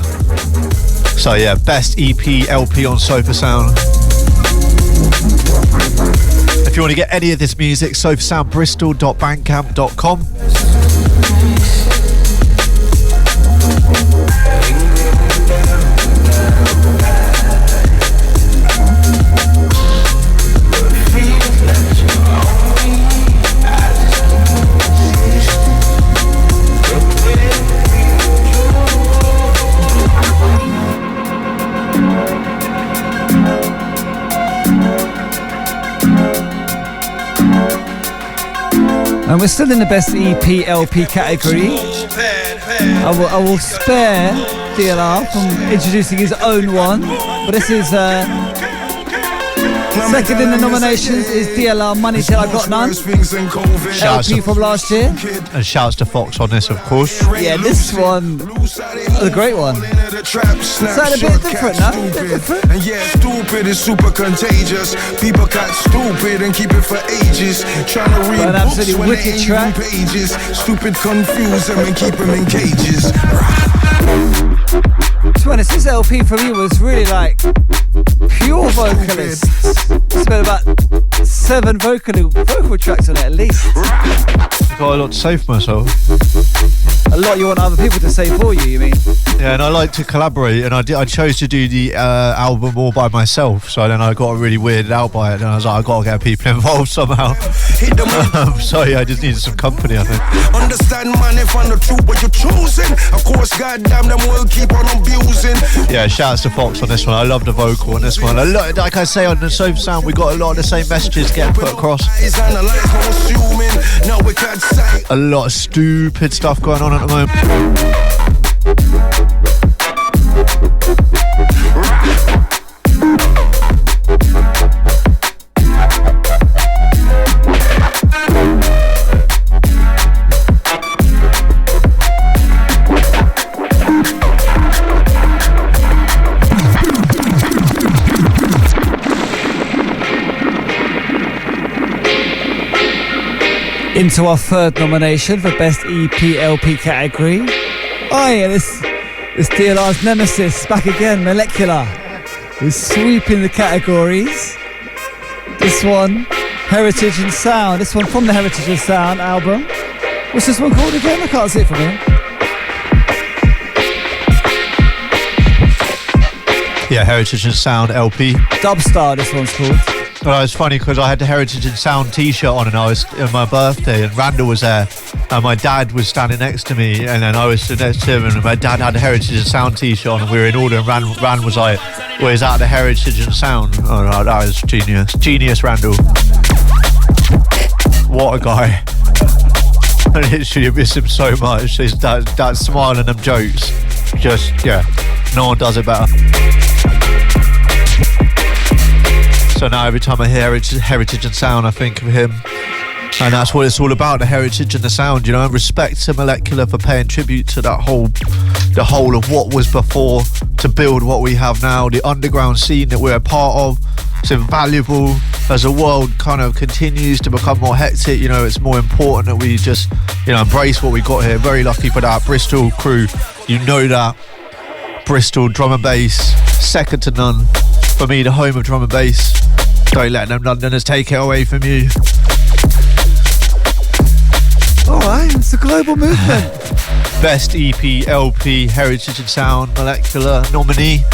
S2: So yeah, best EP, LP on Sofa Sound. If you want to get any of this music, sofasoundbristol.bandcamp.com.
S3: And we're still in the best EP LP category. I will spare DLR from introducing his own one, but this is second in the nominations is DLR Money Till I Got None. LP from last year.
S2: And shouts to Fox on this, of course.
S3: Yeah, this one was a great one. Sound a bit different, no?
S8: And yeah, stupid is super contagious. People got stupid and keep it for ages. Trying to read
S3: an
S8: books
S3: absolutely
S8: when
S3: wicked
S8: they ain't
S3: track.
S8: pages. Stupid confuse them and keep them in cages.
S3: To be honest, this LP for me was really like pure vocalists. Spent about 7 vocal tracks on it at least.
S2: I've got a lot to say for myself.
S3: A lot you want other people to say for you mean?
S2: Yeah, and I like to collaborate, and I chose to do the album all by myself, so then I got really weirded out by it, and I was like, I got to get people involved somehow. So yeah, I just needed some company, I think.
S8: Understand, man, if I'm the truth, what you're choosing. Of course, goddamn, them will keep on abusing.
S2: Yeah, shouts to Fox on this one. I love the vocal on this one. Like I say on the Sofa Sound, we got a lot of the same messages getting put across. A lot of stupid stuff going on at the moment.
S3: Into our third nomination for Best EP/LP category. Oh yeah, this DLR's nemesis back again, Molecular, is sweeping the categories. This one, Heritage and Sound. This one from the Heritage and Sound album. What's this one called again? I can't see it from here.
S2: Yeah, Heritage and Sound LP.
S3: Dubstar, this one's called.
S2: Well, it's funny because I had the Heritage and Sound t-shirt on, and I was on my birthday, and Randall was there, and my dad was standing next to me, and then I was stood next to him, and my dad had the Heritage and Sound t-shirt on, and we were in order, and Rand was like, well, is that the Heritage and Sound? Oh, no, that was genius. Genius, Randall. What a guy. I literally miss him so much. It's that smile and them jokes. Just, yeah, no one does it better. So now every time I hear Heritage and Sound, I think of him. And that's what it's all about, the heritage and the sound, you know. And respect to Molecular for paying tribute to the whole of what was before to build what we have now, the underground scene that we're a part of. It's invaluable as the world kind of continues to become more hectic. You know, it's more important that we just, you know, embrace what we got here. Very lucky for that. Bristol crew, you know that. Bristol drum and bass, second to none. For me, the home of drum and bass. Don't let them Londoners take it away from you.
S3: Alright, it's a global movement.
S2: Best EP, LP, Heritage and Sound, Molecular nominee.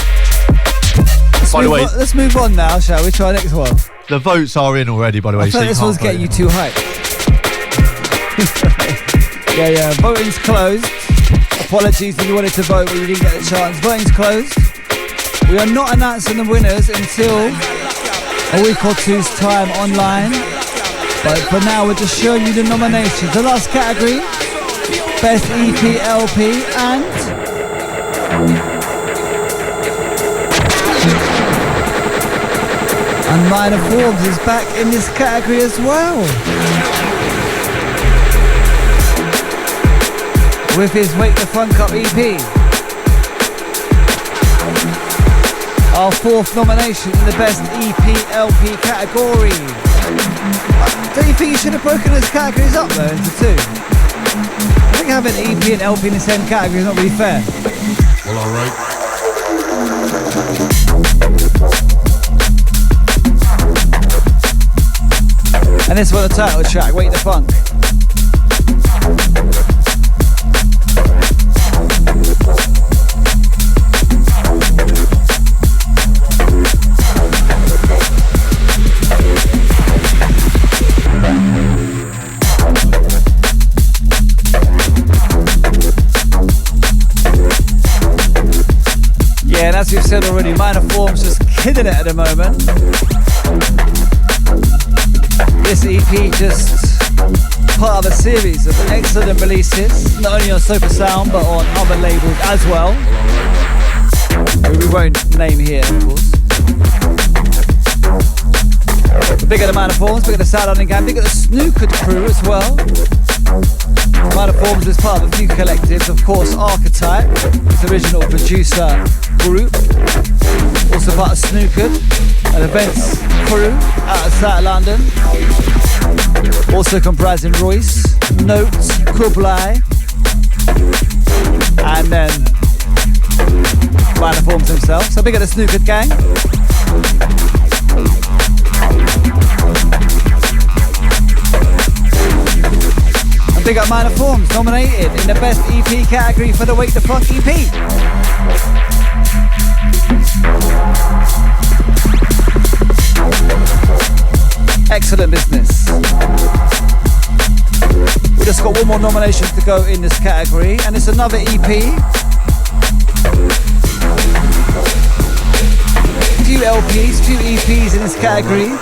S2: By the way,
S3: let's move on now, shall we? Try next one.
S2: The votes are in already, by the way.
S3: I think this one's getting you too hyped. yeah, voting's closed. Apologies if you wanted to vote but you didn't get the chance. Voting's closed. We are not announcing the winners until a week or two's time online. But for now, we're just showing you the nominations. The last category, Best EP, LP, and Minor Forms is back in this category as well, with his Wake the Funk Up EP. Our fourth nomination in the Best EP/LP category. Don't you think you should have broken those categories up though into two? I think having EP and LP in the same category is not really fair.
S1: Well, alright.
S3: And this was the title track, Wake the Funk. Yeah, and as we've said already, Minor Forms just killing it at the moment. This EP just part of a series of excellent releases, not only on Sofa Sound but on other labels as well, who we won't name here, of course. But bigger the Minor Forms, bigger the Sound Gang, bigger the Snooker crew as well. Minor Forms is part of a few collectives, of course, Archetype, its original producer group, also part of Snooker, an events crew out of South London, also comprising Royce, Notes, Kublai, and then Minor Forms himself. So big at the Snooker gang. And Big up Minor Forms, nominated in the best EP category for the Wake the Fuck EP. Excellent business. We just got one more nomination to go in this category, and it's another EP. Few LPs, few EPs in this category.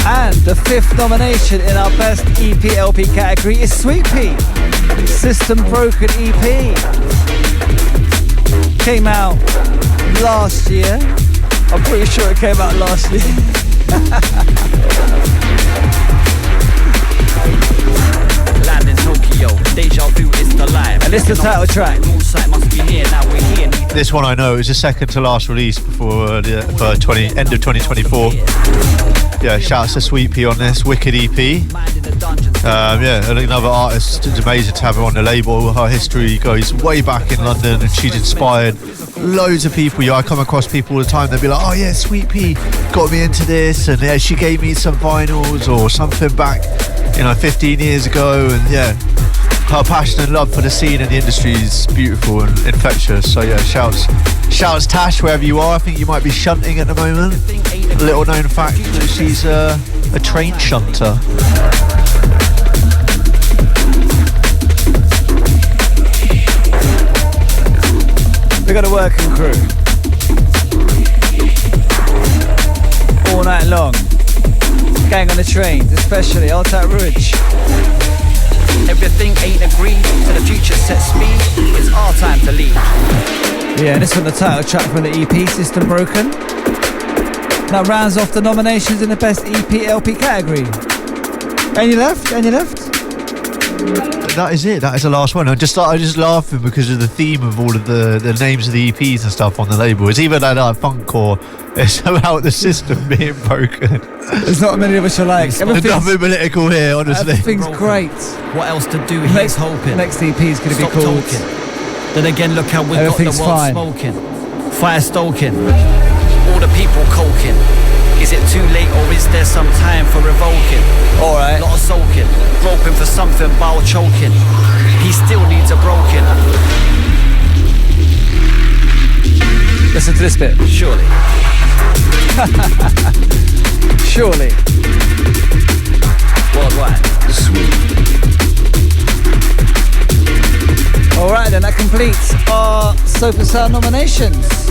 S3: And the fifth nomination in our best EP LP category is Sweet Pea, System Broken EP. Came out last year. I'm pretty sure it came out last year.
S11: Land in Tokyo, deja vu is the life.
S3: And this is the title track.
S11: Must be here, now we're here.
S2: This one I know is the second to last release before end of 2024. Yeah, shouts to Sweet Pea on this wicked EP. Yeah, another artist. It's amazing to have her on the label. Her history goes way back in London, and she's inspired loads of people. Yeah, I come across people all the time. They'll be like, "Oh yeah, Sweet Pea got me into this," and yeah, she gave me some vinyls or something back, 15 years ago. And yeah, her passion and love for the scene and the industry is beautiful and infectious. So yeah, shouts Tash, wherever you are. I think you might be shunting at the moment. A little known fact that she's a train shunter.
S3: We got a working crew all night long. Gang on the trains, especially Old Town Rouge.
S11: Everything ain't agreed, to the future set speed. It's our time to lead.
S3: Yeah, and this one the title track from the EP, System Broken. That rounds off the nominations in the best EP LP category. And you left?
S2: That is it. That is the last one. I just laughing because of the theme of all of the names of the EPs and stuff on the label. It's either like funk or it's about the system being broken.
S3: There's not many of us are like.
S2: There's nothing political here, honestly.
S3: Everything's great.
S11: What else to do? He's hoping.
S3: Next EP is going to be called.
S11: Talking. Then again, look how we got the world
S3: fine.
S11: Smoking, fire stoking, all the people coking. Is it too late or is there some time for revoking?
S3: Alright.
S11: Lot of soaking, groping for something while choking. He still needs a broken.
S3: Listen to this bit.
S11: Surely.
S3: Surely.
S11: Worldwide.
S7: Sweet.
S3: Alright then, that completes our Sofa Sound nominations.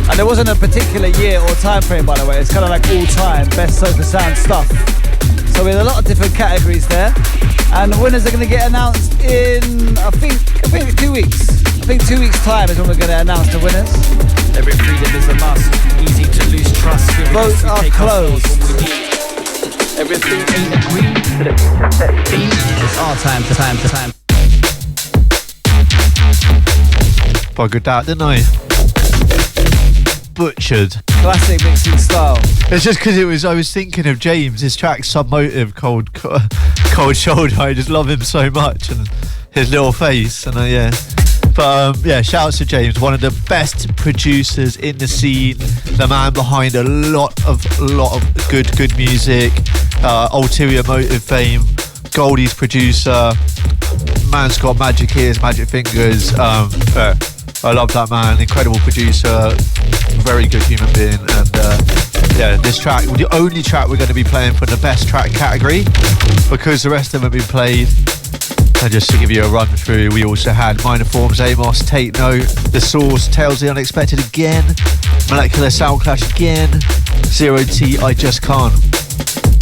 S3: And there wasn't a particular year or time frame, by the way. It's kind of like all time best Sofa Sound stuff. So we had a lot of different categories there. And the winners are going to get announced in, I think 2 weeks. I think 2 weeks time is when we're going to announce the winners.
S11: Every freedom is a must. Easy to lose trust.
S3: Votes are closed.
S11: Everything ain't agreed. It's our time.
S2: Buggered that, didn't I? Butchered.
S3: Classic mixing style.
S2: It's just because I was thinking of James, his track Submotive, Cold Shoulder. I just love him so much and his little face. And yeah. But yeah, shout out to James, one of the best producers in the scene, the man behind a lot of good music, Ulterior Motive fame, Goldie's producer, man's got magic ears, magic fingers. I love that man, incredible producer, very good human being. And yeah, this track, the only track we're going to be playing for the best track category, because the rest of them have been played. And just to give you a run through, we also had Minor Forms, Amos, Take Note, The Source, Tales of the Unexpected again, Molecular Sound Clash again, Zero T, I Just Can't.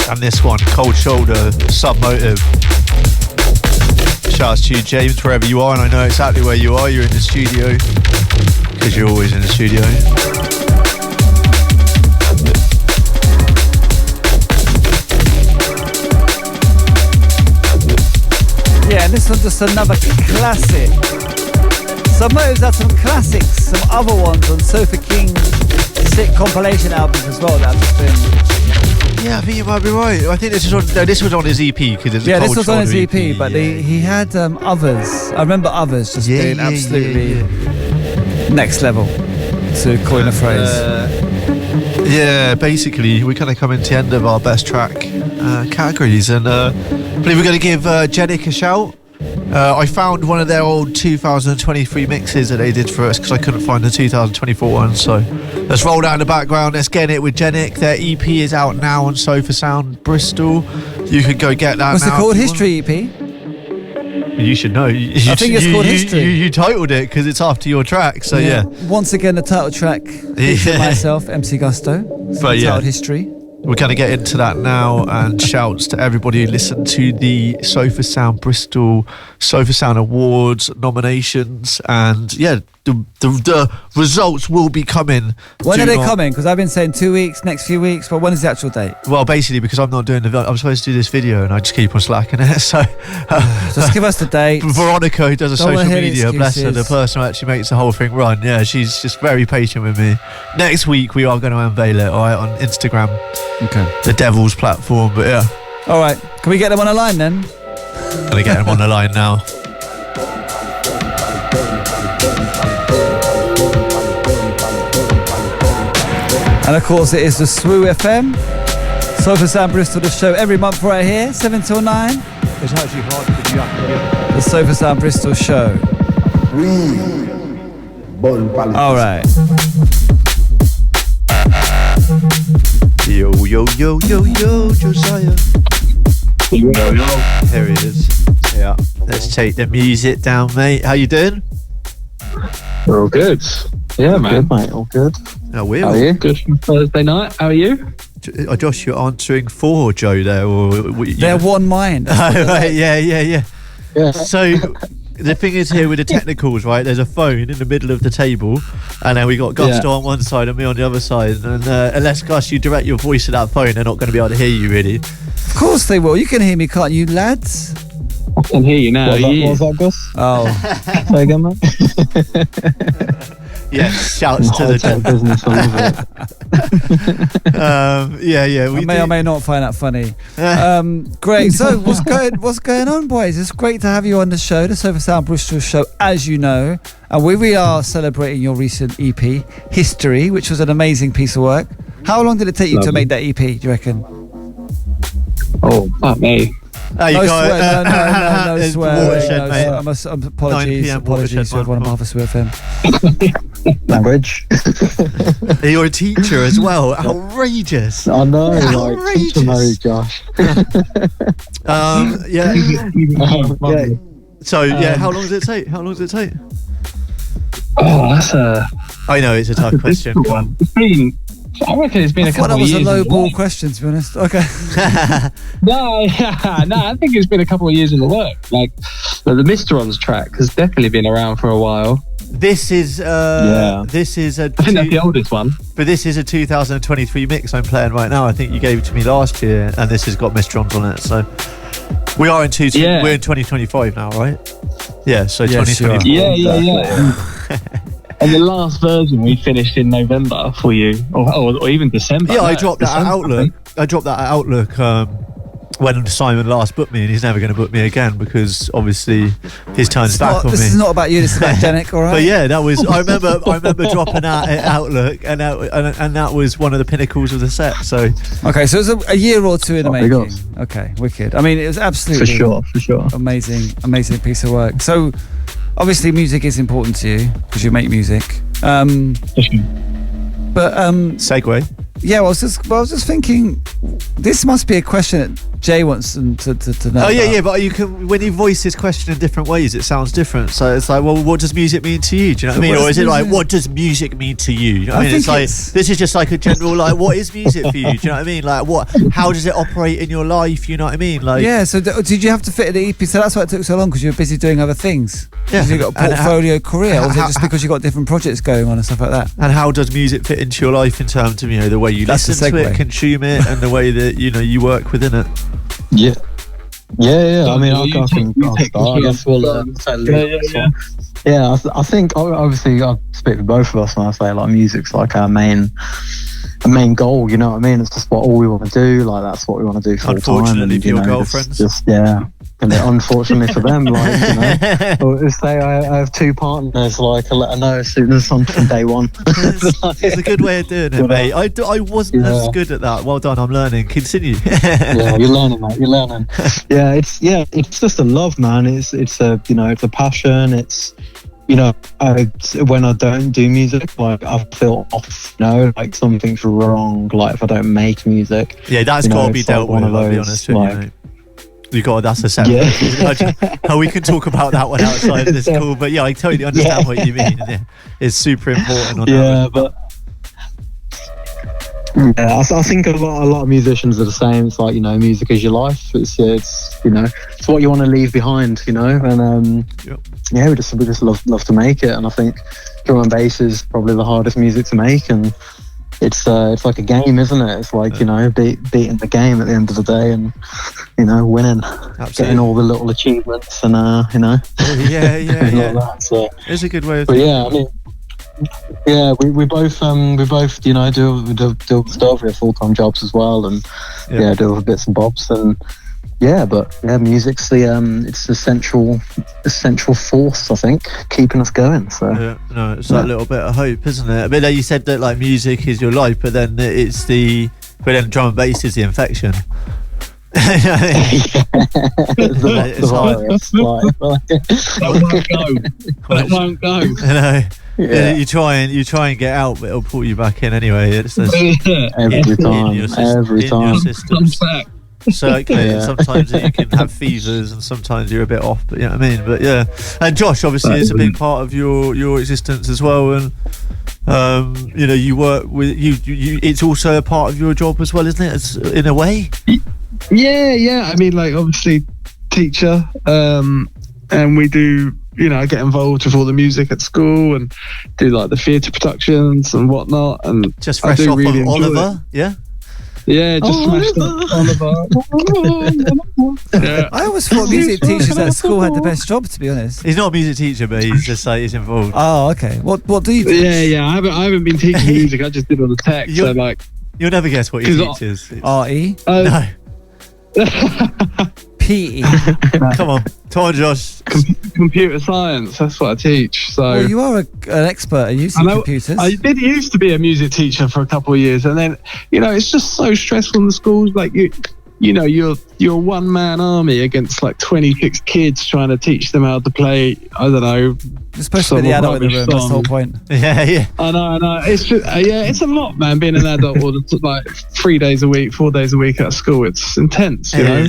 S2: And this one, Cold Shoulder, Submotive. Shouts to you, James, wherever you are, and I know exactly where you are. You're in the studio, because you're always in the studio.
S3: Yeah, and this one's just another classic. Submotive's had some classics, some other ones on Sofa King's sick compilation albums as well that have just been...
S2: Yeah, I think you might be right. I think this is on. No, this was on his EP because it's
S3: this was on his EP, but he had others. I remember others just being absolutely next level, to coin a phrase.
S2: Yeah, basically, we kind of come into the end of our best track categories, and I believe we're going to give Genic a shout. I found one of their old 2023 mixes that they did for us because I couldn't find the 2024 one. So let's roll down the background. Let's get it with Genic. Their EP is out now on Sofa Sound Bristol. You can go get that.
S3: What's
S2: now
S3: it called? History EP?
S2: You should know.
S3: I think it's called History.
S2: You titled it because it's after your track. So yeah.
S3: Once again, the title track featuring myself, MC Gusto. Titled History.
S2: We're going to get into that now, and shouts to everybody who listened to the Sofa Sound Bristol Sofa Sound Awards nominations, and yeah, the results will be coming.
S3: When are they coming? Because I've been saying 2 weeks, next few weeks, but when is the actual date?
S2: Well, basically, because I'm not doing I'm supposed to do this video, and I just keep on slacking it. So
S3: just give us the date.
S2: Veronica, who does a social media, bless her, the person who actually makes the whole thing run. Yeah, she's just very patient with me. Next week we are going to unveil it, all right, on Instagram.
S3: Okay.
S2: The Devil's platform, but yeah.
S3: All right, can we get them on the line then?
S2: Gonna get them on the line now.
S3: And of course it is the SWU FM, Sofa Sound Bristol, the show every month right here, 7 till 9.
S12: It's actually hard to do that.
S3: The Sofa Sound Bristol show. All right.
S2: Yo, yo, yo, yo, yo, Josiah.
S13: Yo, yo.
S2: Here he is. Yeah. Let's take the music down, mate. How you doing?
S13: We're all good. Yeah, man.
S12: Good, mate. All good.
S2: How are
S13: you? Good from Thursday night. How are you?
S2: Josh, you're answering for Joe there, or
S3: they're one mind.
S2: Right, yeah. So the thing is here with the technicals, right? There's a phone in the middle of the table, and then we got Gusto on one side and me on the other side. And unless Gus, you direct your voice to that phone, they're not going to be able to hear you, really.
S3: Of course they will. You can hear me, can't you, lads?
S13: I can hear you now.
S12: What was that, Gus?
S3: Oh,
S12: say again, mate.
S2: Yeah, shouts to the
S12: business. I love it.
S2: Yeah.
S3: I may or may not find that funny. Great. So what's going on, boys? It's great to have you on the show, the Sofa Sound Bristol show, as you know, and we are celebrating your recent EP, History, which was an amazing piece of work. How long did it take you to make that EP? Do you reckon?
S13: Oh, fuck me.
S3: No swearing. Apologies to everyone on behalf of SWU FM.
S12: Language.
S2: You're a teacher as well. Outrageous.
S12: I know. Outrageous. Like, teacher Josh.
S2: Yeah. So how long does it take?
S13: Oh, that's
S3: I
S2: know it's a tough question.
S13: It's been. I reckon it's been a couple of years.
S3: That was a low ball question, to be honest. Okay.
S13: No, I think it's been a couple of years in the work. Like the Misterons track has definitely been around for a while.
S2: This is
S13: I think that's the oldest one.
S2: But this is a 2023 mix I'm playing right now. I think you gave it to me last year, and this has got Misterons on it. So we are in we're in 2025 now, right? Yeah. So 2024.
S13: Yeah. And the last version we finished in November for you, or even December.
S2: Yeah, I dropped that at Outlook. When Simon last booked me, and he's never going to book me again because obviously his turn's back on me.
S3: This is not about you. This is about Genic, all right?
S2: But yeah, that was. I remember dropping that at Outlook, and that was one of the pinnacles of the set. So
S3: okay, so it was a year or two in the making. Okay, wicked. I mean, it was absolutely
S12: for sure,
S3: amazing piece of work. So obviously, music is important to you because you make music.
S2: But segue.
S3: Yeah, I was just thinking. This must be a question that Jay wants to know.
S2: Oh yeah, but you can, when you voice this question in different ways, it sounds different. So it's like, well, what does music mean to you? Do you know what I mean? Or is it like, what does music mean to you? You know what I mean? It's like, this is just like a general, like, what is music for you? Do you know what I mean? Like, how does it operate in your life? You know what I mean? Like,
S3: yeah. So did you have to fit in the EP? So that's why it took so long, because you were busy doing other things. Yeah. You got a portfolio career, or was it just because you got different projects going on and stuff like that?
S2: And how does music fit into your life in terms of, you know, the way you listen to it, consume it, and the way that, you know, you work within it?
S12: Yeah. I mean, I can start. Yeah, I think obviously I speak for both of us when I say like music's like our main goal. You know what I mean? It's just all we want to do. Like that's what we want to do full time.
S2: Unfortunately for your girlfriends,
S12: and unfortunately for them, like, you know, or say I have two partners, like I let her know as soon as on from day one.
S2: It's a good way of doing it, mate. I wasn't as good at that. Well done. I'm learning. Continue.
S12: Yeah, you're learning, mate. You're learning. It's just a love, man. It's a, you know, it's a passion. It's, you know, when I don't do music, like I feel off, you know, like something's wrong. Like if I don't make music,
S2: that's got to be dealt with. I'll be honest with you, mate. That's a separate. We can talk about that one outside of this call, but I totally understand what you mean. Yeah. It's super important on that one.
S12: I think a lot of musicians are the same. It's like, you know, music is your life. It's you know, it's what you want to leave behind, you know. And we just love to make it. And I think drum and bass is probably the hardest music to make, and it's like a game, isn't it? It's like, you know, beating the game at the end of the day, and, you know, winning. Absolutely. Getting all the little achievements, and you know.
S2: Like that,
S12: so.
S2: It's a good way of
S12: thinking. I mean, we both you know do stuff. We have full-time jobs as well, and do other bits and bobs, and music's the it's the essential force, I think, keeping us going. So
S2: it's that little bit of hope, isn't it? But then you said that like music is your life, but then drum and bass is the infection.
S13: That won't go.
S2: You know, you try and get out, but it'll pull you back in anyway. It's just
S12: every time.
S2: Your systems. So sometimes you can have fevers, and sometimes you're a bit off. But you know what I mean. But and Josh obviously is a big part of your existence as well, and you know, you work with you. It's also a part of your job as well, isn't it? It's, in a way.
S13: Yeah. I mean, like, obviously, teacher, and we do. You know, I get involved with all the music at school and do like the theatre productions and whatnot. And
S2: just fresh off of Oliver,
S13: Yeah, just smashed up Oliver.
S3: I always thought music teachers at school had the best job, to be honest.
S2: He's not a music teacher, but he's just like, he's involved.
S3: Oh, okay. What do you teach?
S13: Yeah. I haven't been teaching music. I just did all the tech. So like,
S2: you'll never guess what he teaches.
S3: RE?
S2: No.
S3: PE.
S2: Come on, Josh.
S13: Computer science. That's what I teach. So
S3: well, you are an expert at using computers.
S13: I did used to be a music teacher for a couple of years, and then, you know, it's just so stressful in the schools. Like you know, you're a one-man army against like 26 kids trying to teach them how to play. I don't know.
S3: You're supposed to be the adult in the room. That's the whole point.
S2: Yeah.
S13: I know. It's just, it's a lot, man. Being an adult, or like 3 days a week, 4 days a week at school, it's intense. You know.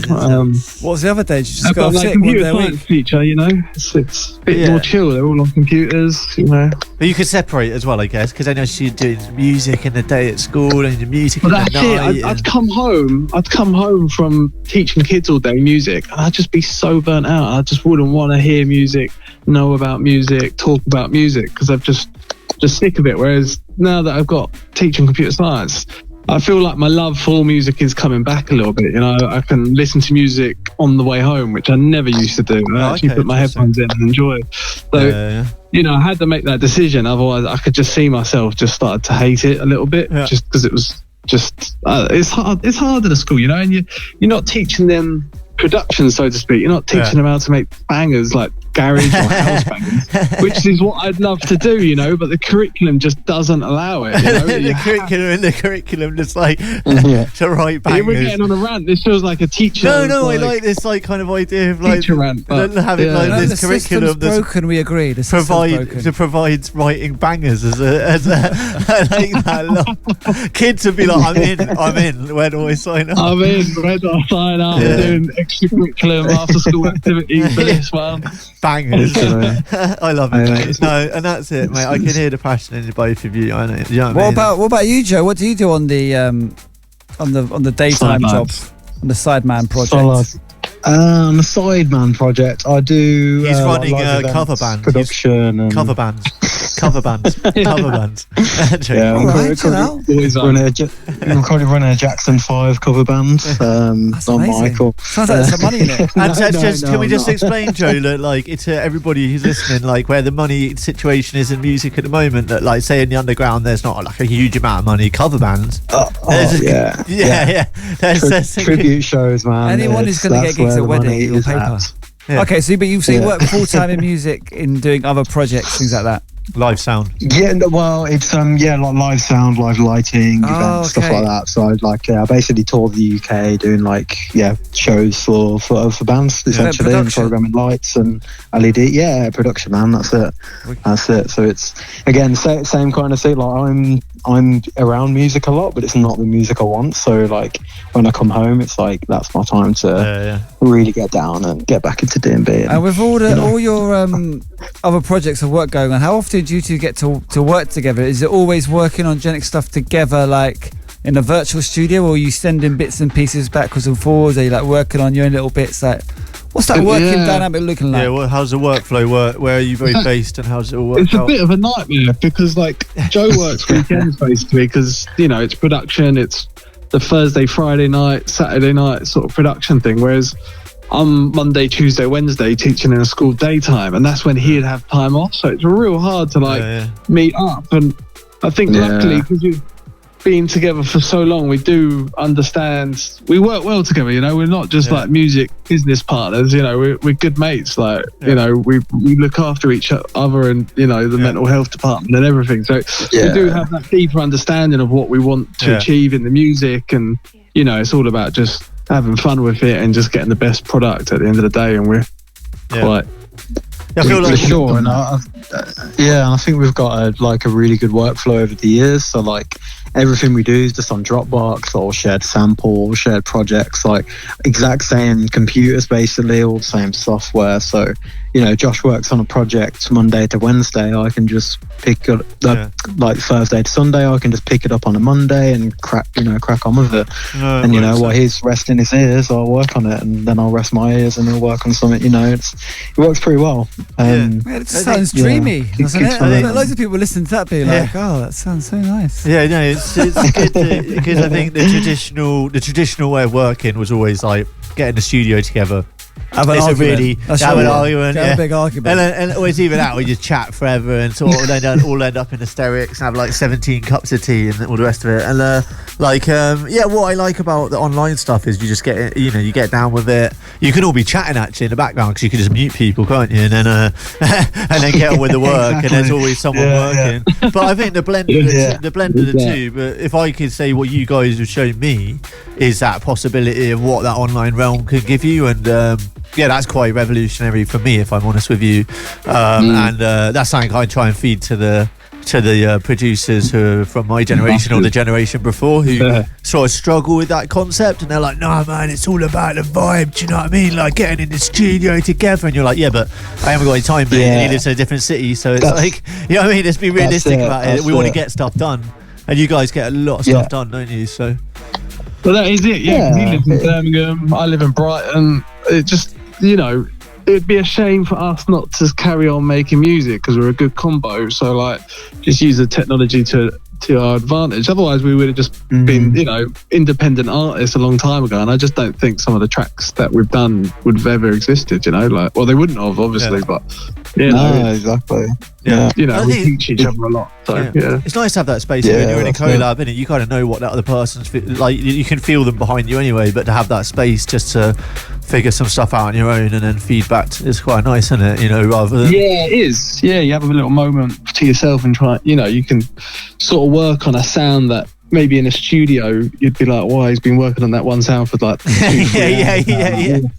S3: What was the other day? Did you just go off sick
S13: computer science teacher, you know, it's a bit more chill. They're all on computers, you know.
S2: But you could separate as well, I guess, because I know she's doing music in the day at school and music in the night.
S13: I'd come home from teaching kids all day music, and I'd just be so burnt out. I just wouldn't want to hear music, know about music, talk about music, because I'm just sick of it. Whereas now that I've got teaching computer science, I feel like my love for music is coming back a little bit. You know, I can listen to music on the way home, which I never used to do. I actually put my headphones in and enjoy it. So, you know, I had to make that decision. Otherwise, I could just see myself just started to hate it a little bit, just because it was just it's hard in a school, you know, and you're not teaching them production, so to speak. You're not teaching them how to make bangers like garage or house bands, which is what I'd love to do, you know, but the curriculum just doesn't allow it. You know?
S2: the curriculum just like to write bangers.
S13: We're getting on a rant. This feels like a teacher.
S2: No, I like this like kind of idea of like
S13: teacher rant,
S2: having like this
S3: the
S2: curriculum
S3: that's broken. We agree. The
S2: provides writing bangers as a I like that. Kids would be like, I'm in. Where do I sign up?
S13: I'm in. Where do I sign up?
S2: Yeah.
S13: Doing extracurricular after school activities for this one.
S2: Bangers. I love it, mate. No, and that's it, mate. I can hear the passion in both of you. I know. You know
S3: what about you, Joe? What do you do on the daytime job, on the Sideman project?
S12: On the Sideman project, I do.
S2: He's running
S12: cover
S2: bands,
S12: production, and
S2: cover bands.
S12: Yeah, I'm currently running a Jackson 5 cover band.
S3: That's
S12: on
S3: amazing.
S12: Michael.
S3: Sounds like there's some money in it.
S2: And can we just explain, Joe, that like it's everybody who's listening, like where the money situation is in music at the moment. That like say in the underground, there's not like a huge amount of money. Cover bands. There's
S12: tribute shows, man.
S3: Anyone who's going to get gigs at wedding or paper.
S2: Yeah.
S3: Okay, so you work full time in music, in doing other projects, things like that.
S2: Live sound.
S12: Yeah, well, it's like live sound, live lighting, events, stuff like that. So I basically tour the UK doing shows for bands essentially, and programming lights and LED. Production, man. That's it. So it's again same kind of thing. Like I'm around music a lot, but it's not the music I want. So like when I come home, it's like that's my time to really get down and get back into D&B.
S3: And with all your other projects of work going on, how often do you two get to work together? Is it always working on Genic stuff together, like in a virtual studio, or are you sending bits and pieces backwards and forwards? Are you like working on your own little bits? Like, what's that working dynamic looking like?
S2: Yeah, well, how's the workflow work? Where are you both based, and how's it all work?
S13: It's a bit of a nightmare because like Joe works weekends basically because it's production. It's the Thursday, Friday night, Saturday night sort of production thing, whereas I'm Monday, Tuesday, Wednesday teaching in a school daytime, and that's when he'd have time off. So it's real hard to meet up. And I think luckily, because we've been together for so long, we do understand. We work well together. We're not just like music business partners. We're good mates. Like we look after each other, and the mental health department and everything. So we do have that deeper understanding of what we want to achieve in the music, and it's all about just having fun with it and just getting the best product at the end of the day. And we're quite
S2: I feel like
S12: for sure. And I think we've got a really good workflow over the years. So like everything we do is just on Dropbox or shared sample, shared projects, like exact same computers, basically all the same software. So Josh works on a project Monday to Wednesday. I can just pick it up like Thursday to Sunday. I can just pick it up on a Monday and crack on with it. And while he's resting his ears, I'll work on it, and then I'll rest my ears and he'll work on something. It works pretty well.
S3: It sounds dreamy, doesn't it? Loads of people listen to that being like, "Oh, that sounds so nice."
S2: Yeah, no, it's good because I think the traditional way of working was always like getting the studio together.
S3: Have an argument. Have a big argument.
S2: And always even that, we just chat forever and sort of all end up in hysterics and have like 17 cups of tea and all the rest of it. And what I like about the online stuff is you just get you get down with it. You can all be chatting actually in the background because you can just mute people, can't you? And then and then get on with the work. Exactly. And there's always someone working. But I think the blend of the two. But if I could say what you guys have shown me is that possibility of what that online realm could give you, and that's quite revolutionary for me, if I'm honest with you. And that's something I try and feed to the producers who are from my generation or the generation before, who sort of struggle with that concept, and they're like, "No, man, it's all about the vibe." Do you know what I mean? Like getting in the studio together, and you're like, "Yeah, but I haven't got any time, mate. And he lives in a different city, so it's like, you know what I mean? Let's be realistic about it. We want to get stuff done, and you guys get a lot of stuff done, don't you? So,
S13: well, that is it. Yeah, he lives in Birmingham. I live in Brighton. It just it'd be a shame for us not to carry on making music because we're a good combo. So like, just use the technology to our advantage. Otherwise, we would have just been, independent artists a long time ago. And I just don't think some of the tracks that we've done would have ever existed. They wouldn't have, obviously, but
S12: exactly.
S13: We teach each other a lot. So
S2: it's nice to have that space when you're in a collab, innit? You kind of know what that other person's like. You can feel them behind you anyway, but to have that space just to figure some stuff out on your own and then feedback is quite nice, isn't it? You know, rather than
S13: Yeah, it is. Yeah, you have a little moment to yourself and try. You know, you can sort of work on a sound that maybe in a studio you'd be like, "Why he's been working on that one sound for like 2, 3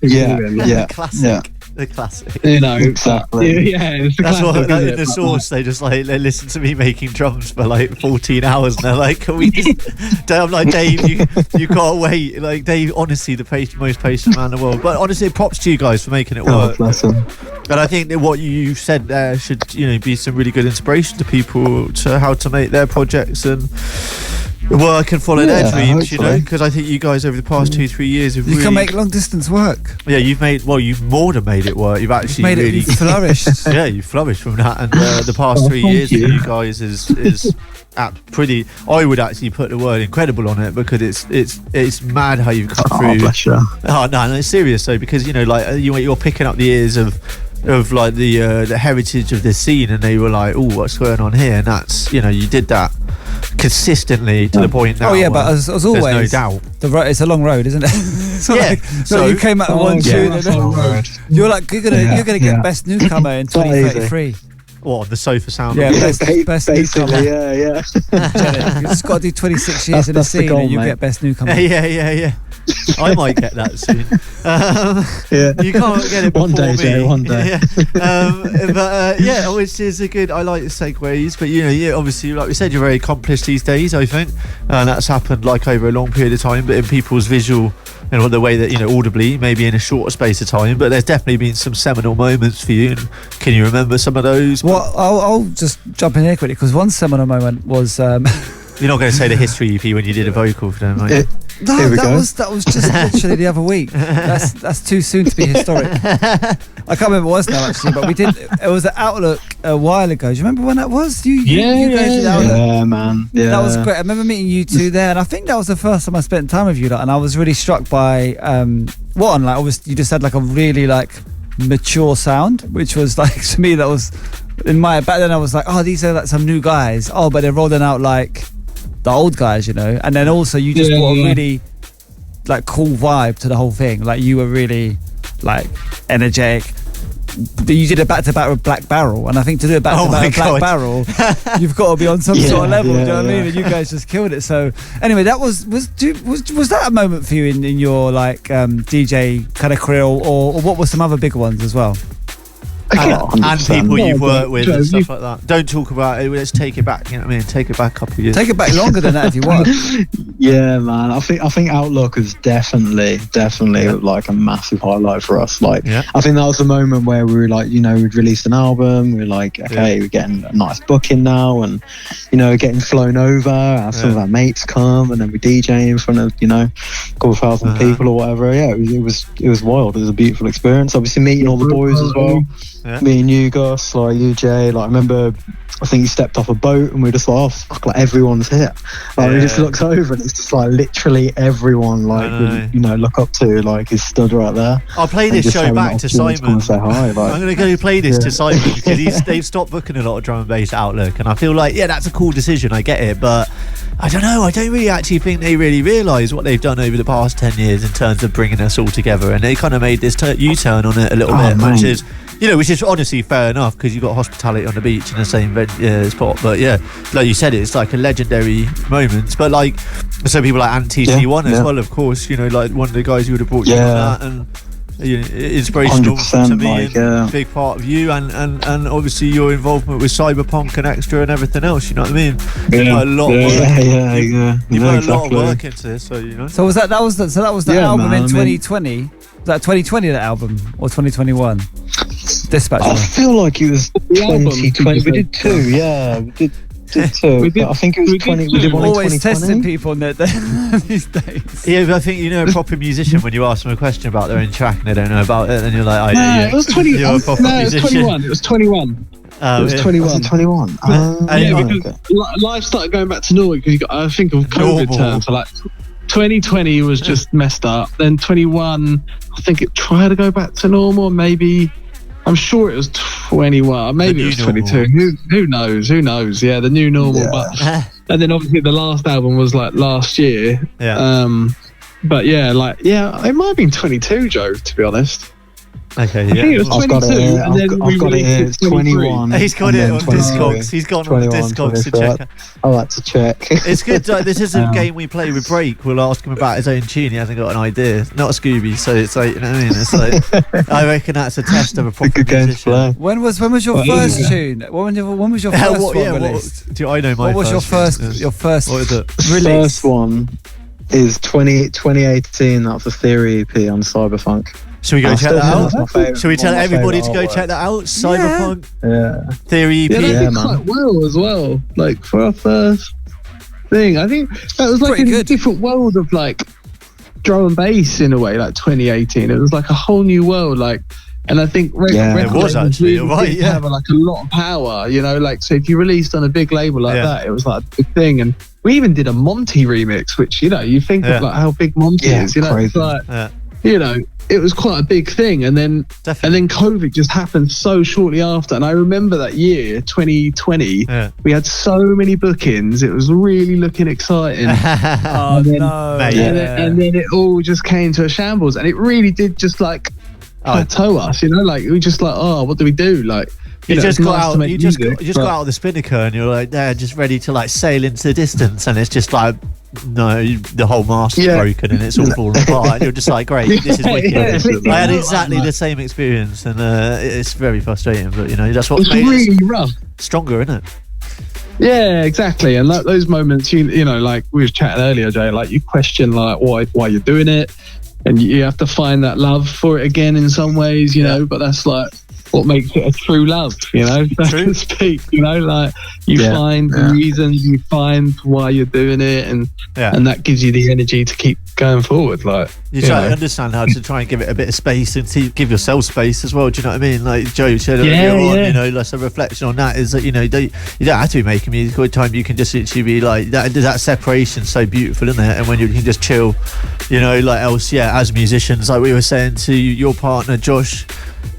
S12: yeah.
S2: classic. The classic.
S13: You know,
S12: exactly.
S13: Yeah, it's the
S2: that's
S13: classic,
S2: what
S13: isn't
S2: in
S13: it?
S2: the Source they just like they listen to me making drums for like 14 hours and they're like, can we just I'm like, Dave, you can't wait. Like, Dave, honestly, the most patient man in the world. But honestly, props to you guys for making it work.
S12: Bless him.
S2: And I think that what you said there should, you know, be some really good inspiration to people to how to make their projects and work and follow their dreams, you know, because I think you guys over the past 2-3 years have
S3: You
S2: really
S3: can make long distance work.
S2: Yeah, you've more than made it work. You've actually
S3: made
S2: really
S3: it flourished.
S2: Yeah, you flourished from that, and the past 3 years for you guys is pretty. I would actually put the word incredible on it because it's mad how you've cut through.
S12: Bless you.
S2: Oh no, it's serious though, because you know, like you're picking up the ears of like the heritage of this scene, and they were like, oh, what's going on here? And that's, you know, you did that consistently to the point now.
S3: Oh yeah, but as always,
S2: there's no doubt.
S3: It's a long road, isn't it? So
S2: yeah.
S3: Like, so you came out of one tune, and then you're like, you're gonna get best newcomer in 2033.
S2: What, on the sofa sound?
S3: Yeah, best newcomer.
S12: Yeah.
S3: Genic, you just got to do 26 years in the scene, and you get best newcomer.
S2: Yeah. I might get that soon. You can't get it before
S12: one day,
S2: me.
S12: Jay, one day.
S2: Which is a good. I like the segues, but you know, obviously, like we said, you're very accomplished these days, I think, and that's happened like over a long period of time. But in people's visual, you know, the way that, you know, audibly, maybe in a shorter space of time. But there's definitely been some seminal moments for you. And can you remember some of those?
S3: Well, I'll just jump in here quickly because one seminal moment was.
S2: You're not going to say the history EP when you did a vocal for them, right?
S3: No, that was just literally the other week. That's too soon to be historic. I can't remember what it was now actually, but we did. It was at Outlook a while ago. Do you remember when that was? You guys did Outlook.
S12: Yeah, man. Yeah,
S3: that was great. I remember meeting you two there, and I think that was the first time I spent time with you. Like, and I was really struck by obviously you just had like a really like mature sound, which was like, to me, that was in my back then. I was like, oh, these are like some new guys. Oh, but they're rolling out like the old guys, you know. And then also you just brought a really like cool vibe to the whole thing. Like, you were really like energetic. You did a back-to-back with Black Barrel, and I think to do a back-to-back with Black Barrel, you've got to be on some sort of level. Do you know what I mean? And you guys just killed it. So anyway, that was that a moment for you in your like DJ kind of career, or what were some other big ones as well?
S2: And people you've worked with and stuff like that. Don't talk about it. Let's take it back. You know what I mean? Take it back a couple of years.
S3: Take it back longer than that if you want.
S12: Yeah, man. I think Outlook is definitely like a massive highlight for us. Like, I think that was the moment where we were like, you know, we'd released an album. We were like, okay, we're getting a nice booking now, and you know, getting flown over. Have some of our mates come, and then we DJ in front of, you know, a couple thousand people or whatever. Yeah, it was wild. It was a beautiful experience. Obviously, meeting all the boys as well. Yeah. Me and you, Gus, like you, Jay. Like, I remember, I think you stepped off a boat and we were just like, oh fuck, like everyone's here. Like, we just looked over and it's just like literally everyone, like, we, you know, look up to, like, is stood right there.
S2: I'll play this show back to Simon.
S12: Say hi, like,
S2: I'm going to go play this to Simon because they've stopped booking a lot of drum and bass Outlook, and I feel like, that's a cool decision. I get it, but I don't know. I don't really actually think they really realise what they've done over the past 10 years in terms of bringing us all together, and they kind of made this U-turn on it a little bit, which is, you know, which is honestly fair enough because you've got hospitality on the beach in the same spot. But yeah, like you said, it's like a legendary moment. But like, so people like TC1 as well, of course, you know, like one of the guys who would have brought you on that, and you know, inspirational to me, like, and big part of you, and obviously your involvement with Cyberpunk and Extra and everything else. You know what I mean? You put a lot of work. You put a lot of work into this, so you know.
S3: So was that the album in 2020? Was that 2020, that album, or 2021? Dispatch.
S12: I feel like it was 2020. We did two, we did two. I think it was 20. We did one
S3: always
S12: in 2020.
S3: testing people on these days.
S2: Yeah, but I think, you know, a proper musician, when you ask them a question about their own track and they don't know about it, then you're like,
S13: it was 20.
S2: You're a proper musician.
S13: It was 21. It was 21.
S12: Was it 21?
S13: Because life started going back to normal because I think of COVID terms. So like 2020 was just messed up. Then 21, I think it tried to go back to normal. Maybe, I'm sure it was 21. Maybe it was 22. Who knows? Yeah, the new normal. Yeah. But and then obviously the last album was like last year.
S2: Yeah.
S13: But yeah, it might have been 22, Joe, to be honest.
S2: Okay,
S13: I think it was 22, and then we released it
S12: 21.
S2: He's got it on Discogs. He's got it on the Discogs to check.
S12: I like to check.
S2: It's good. This is a game we play with Break. We'll ask him about his own tune. He hasn't got an idea. Not a Scooby, so it's like, you know what I mean? It's like, I reckon that's a test of a proper musician.
S3: When was your first tune? When was your first one released?
S2: I know my
S3: What was your first
S2: what is it?
S3: release?
S12: First one is 2018. That's a Theory EP on Cyberpunk.
S2: Should we go check that out? Should we tell everybody to go check that out? Cyberpunk Theory EP.
S13: Yeah, that did quite well as well. Like for our first thing, I think that was like a different world of like drum and bass in a way. Like 2018, it was like a whole new world. Like, and I think
S2: it was actually right. Yeah,
S13: have like a lot of power. You know, like so if you released on a big label like that, it was like a big thing. And we even did a Monty remix, which you know you think of like how big Monty is. You know, it's like you know. It was quite a big thing, and then COVID just happened so shortly after. And I remember that year, 2020, we had so many bookings. It was really looking exciting.
S3: And
S13: then it all just came to a shambles, and it really did just like plateau us. You know, like we just like, what do we do? Like.
S2: You just got out. You just got out of the spinnaker, and you're like, there, just ready to like sail into the distance, and it's just like, no, the whole mast is broken and it's all falling apart. And you're just like, great, this is wicked. I had exactly the same experience, and it's very frustrating. But you know, that's what made
S13: really rough.
S2: Stronger, isn't it?
S13: Yeah, exactly. And like those moments, you know, like we were chatting earlier, Jay. Like you question like why you're doing it, and you have to find that love for it again in some ways, you know. But that's like what makes it a true love, you know, so to speak, you know, like you find the reasons, you find why you're doing it, and that gives you the energy to keep going forward. Like
S2: you try to understand how to try and give it a bit of space and to give yourself space as well. Do you know what I mean? Like Joe said earlier on, you know, that's a reflection on that is that, you know, you don't have to be making music all the time. You can just literally be like that separation's so beautiful, isn't it? And when you can just chill, you know, like as musicians, like we were saying to your partner Josh,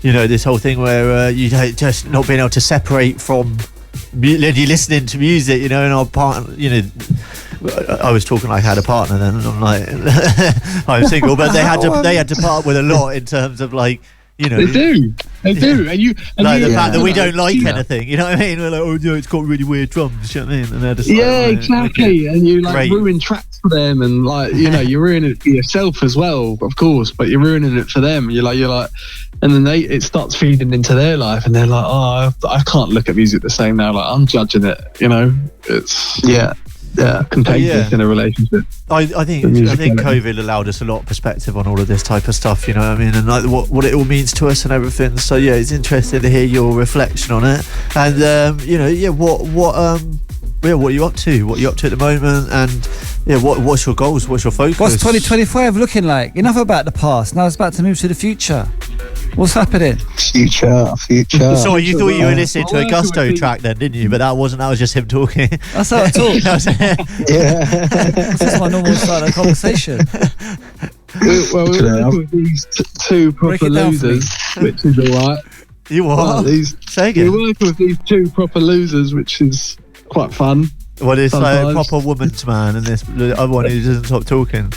S2: you know, this whole thing where you just not being able to separate from you listening to music, you know, and our partner, you know, I was talking like I had a partner then, and I'm like, I'm single, but they had to part with a lot in terms of like, you know,
S13: they do, and
S2: the fact that we don't like anything, you know what I mean? We're like, oh no, it's got really weird drums, you know what I mean? And they're just
S13: exactly, and you like ruin tracks for them, and like, you know, you're ruining it for yourself as well, of course, but you're ruining it for them. You're like, and then it starts feeding into their life, and they're like, I can't look at music the same now. Like I'm judging it, you know. It's contagious in a relationship.
S2: I think COVID allowed us a lot of perspective on all of this type of stuff, you know what I mean, and like what it all means to us and everything. So yeah, it's interesting to hear your reflection on it, and you know, what are you up to? What are you up to at the moment? And what's your goals? What's your focus?
S3: What's 2025 looking like? Enough about the past. Now it's about to move to the future. What's happening?
S12: Future.
S2: Sorry, you thought you were listening to a Gusto track then, didn't you? But that wasn't. That was just him talking.
S3: That's how I talk. This is my normal style of conversation.
S13: Well, we're working with these two proper losers, which is alright.
S2: You what?
S13: We're working with these two proper losers, which is quite fun.
S2: Well, it's like a proper woman's man, and this other one who doesn't stop talking.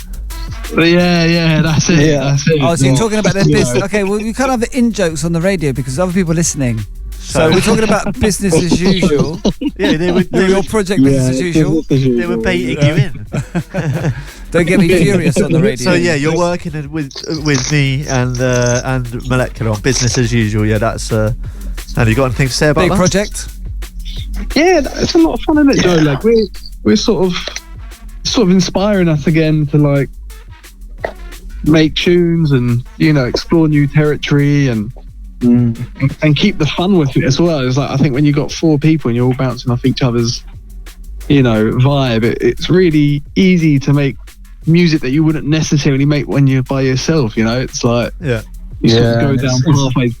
S13: Yeah, that's it.
S12: Yeah.
S13: That's it.
S3: Oh, so you're talking about their business. Okay, well, you can't have the in-jokes on the radio because other people are listening. So we're talking about business as usual.
S2: Yeah, they were
S3: your project business as usual.
S2: They were baiting you in.
S3: Don't get me furious on the radio.
S2: So yeah, you're working with me and Molecular on business as usual. Yeah, that's. Have you got anything to say about
S3: big
S2: that
S3: project?
S13: Yeah, it's a lot of fun, isn't it, Joe? Like we're sort of inspiring us again to like make tunes and, you know, explore new territory and keep the fun with it as well. It's like, I think when you got four people and you're all bouncing off each other's, you know, vibe, it's really easy to make music that you wouldn't necessarily make when you're by yourself, you know. It's like you sort of go down halfway.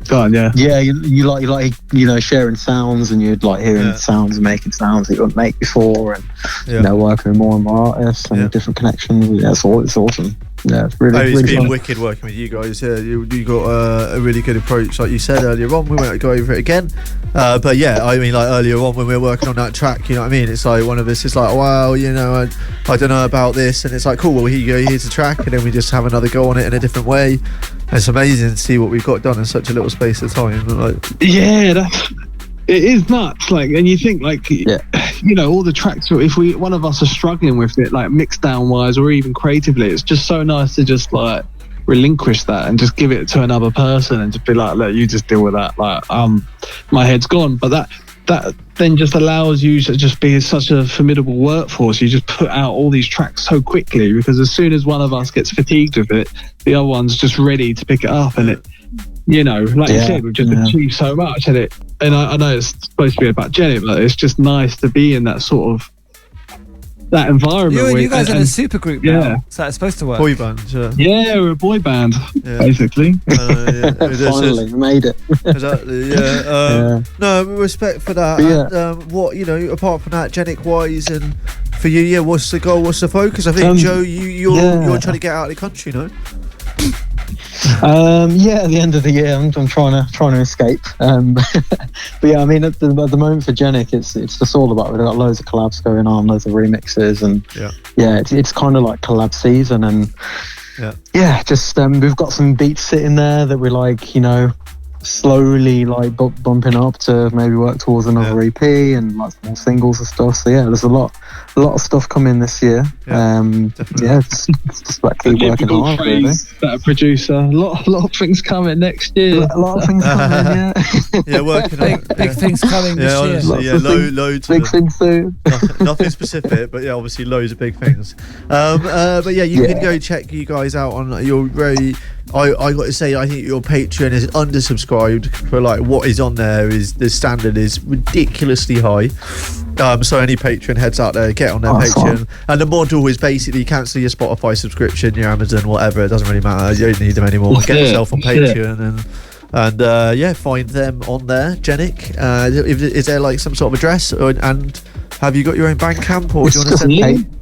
S13: Go on,
S12: you like you know, sharing sounds, and you'd like hearing sounds and making sounds that you wouldn't make before, and you know, working with more and more artists and different connections. It's awesome. yeah, it's really,
S2: It's
S12: really
S2: been
S12: fun.
S2: wicked working with you guys. Yeah, you got a really good approach, like you said earlier on. We won't go over it again, but yeah, I mean, like earlier on when we were working on that track, you know what I mean? It's like one of us is like, wow, you know, I don't know about this, and it's like, cool. Well, here you go. Here's the track, and then we just have another go on it in a different way. It's amazing to see what we've got done in such a little space of time. Like,
S13: Yeah, it is nuts. Like, and you think, like, you know, all the tracks. If one of us are struggling with it, like mix down wise or even creatively, it's just so nice to just like relinquish that and just give it to another person and just be like, look, you just deal with that. Like, my head's gone. But that then just allows you to just be such a formidable workforce. You just put out all these tracks so quickly, because as soon as one of us gets fatigued with it, the other one's just ready to pick it up. And it, you know, like you said, we've just achieved so much. And I know it's supposed to be about Genic, but it's just nice to be in that sort of that environment.
S3: You guys are in a super group now, so it's supposed to work.
S2: Boy band,
S13: yeah, we're a boy band, basically.
S12: Finally made it.
S2: Exactly, yeah. No, respect for that. And, what, you know, apart from that, Genic wise, and for you, what's the goal? What's the focus? I think Joe, you're trying to get out of the country, no?
S12: At the end of the year, I'm trying to escape. But yeah, I mean, at the moment for Genic, it's just all about, we've got loads of collabs going on, loads of remixes, and it's kind of like collab season, and just we've got some beats sitting there that we're like, you know, slowly like bumping up to maybe work towards another EP and like more singles and stuff. So yeah, there's a lot of stuff coming this year. It's just about keep working hard, really.
S13: That a producer, a lot of things coming next year.
S12: A lot of things coming,
S2: working
S3: big things coming this year.
S2: Honestly, loads
S12: big things soon.
S2: Nothing specific, but yeah, obviously loads of big things. But yeah, you can go check you guys out on your very. I got to say, I think your Patreon is undersubscribed for like what is on there. Is the standard is ridiculously high. So any Patreon heads out there, get on their Patreon. And the model is basically cancel your Spotify subscription, your Amazon, whatever. It doesn't really matter. You don't need them anymore. Get yourself on Patreon and find them on there. Genic. Is there like some sort of address, and have you got your own Bandcamp, or do you want to send?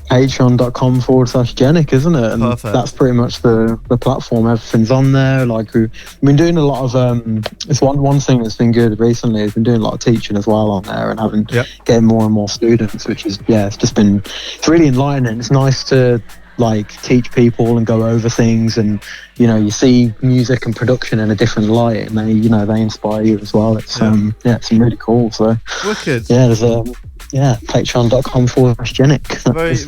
S12: Patreon.com/Genic, isn't it? And that's pretty much the platform. Everything's on there. Like, we've been doing a lot of it's one thing that's been good recently. Has been doing a lot of teaching as well on there, and getting more and more students, which is it's really enlightening. It's nice to like teach people and go over things, and you know, you see music and production in a different light, and they inspire you as well. It's it's really cool. So
S2: wicked.
S12: There's patreon.com/Genic.
S2: It's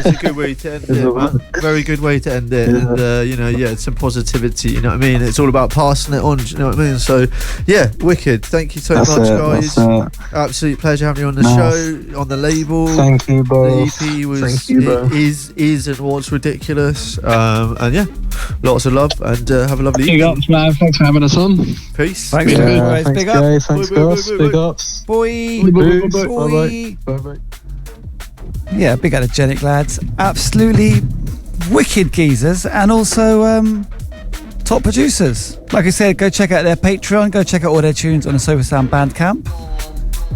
S2: a good way to end it, man. Very good way to end it. And it's some positivity, you know what I mean? It's all about passing it on, you know what I mean? So yeah, wicked. Thank you so much, guys. Absolute pleasure having you on the show, on the label.
S12: Thank you, bro.
S2: The EP is and was ridiculous. And yeah, lots of love, and have a lovely
S13: evening. Big ups, man. Thanks for having us on.
S2: Peace.
S3: Thanks,
S12: guys.
S3: Big
S12: ups. Thanks, guys. Big ups.
S3: Boy. Bye-bye. Yeah, big out of Genic, lads. Absolutely wicked geezers, and also top producers. Like I said, go check out their Patreon, go check out all their tunes on the Sofa Sound Bandcamp.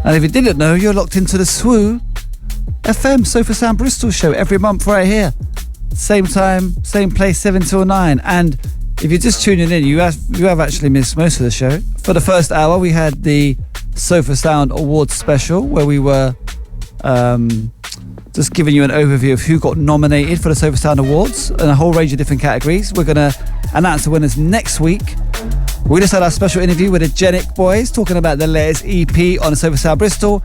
S3: And if you didn't know, you're locked into the SWU FM Sofa Sound Bristol show every month right here. Same time, same place, 7 till 9. And if you're just tuning in, you have actually missed most of the show. For the first hour, we had the Sofa Sound Awards special, where we were just giving you an overview of who got nominated for the Sofa Sound Awards in a whole range of different categories. We're going to announce the winners next week. We just had our special interview with the Genic boys, talking about the latest EP on the Sofa Sound Bristol.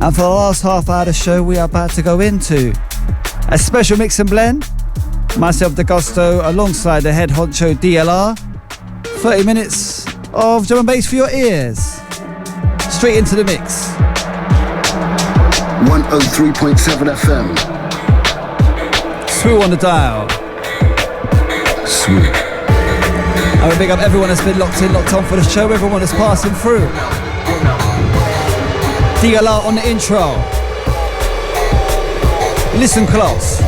S3: And for the last half hour of the show, we are about to go into a special mix and blend. Myself, D'Agosto, alongside the head honcho DLR. 30 minutes of drum and bass for your ears. Straight into the mix.
S7: 103.7 FM.
S3: SWU on the dial.
S7: SWU.
S3: I would big up everyone that's been locked in, locked on for the show, everyone that's passing through. DLR on the intro. Listen close.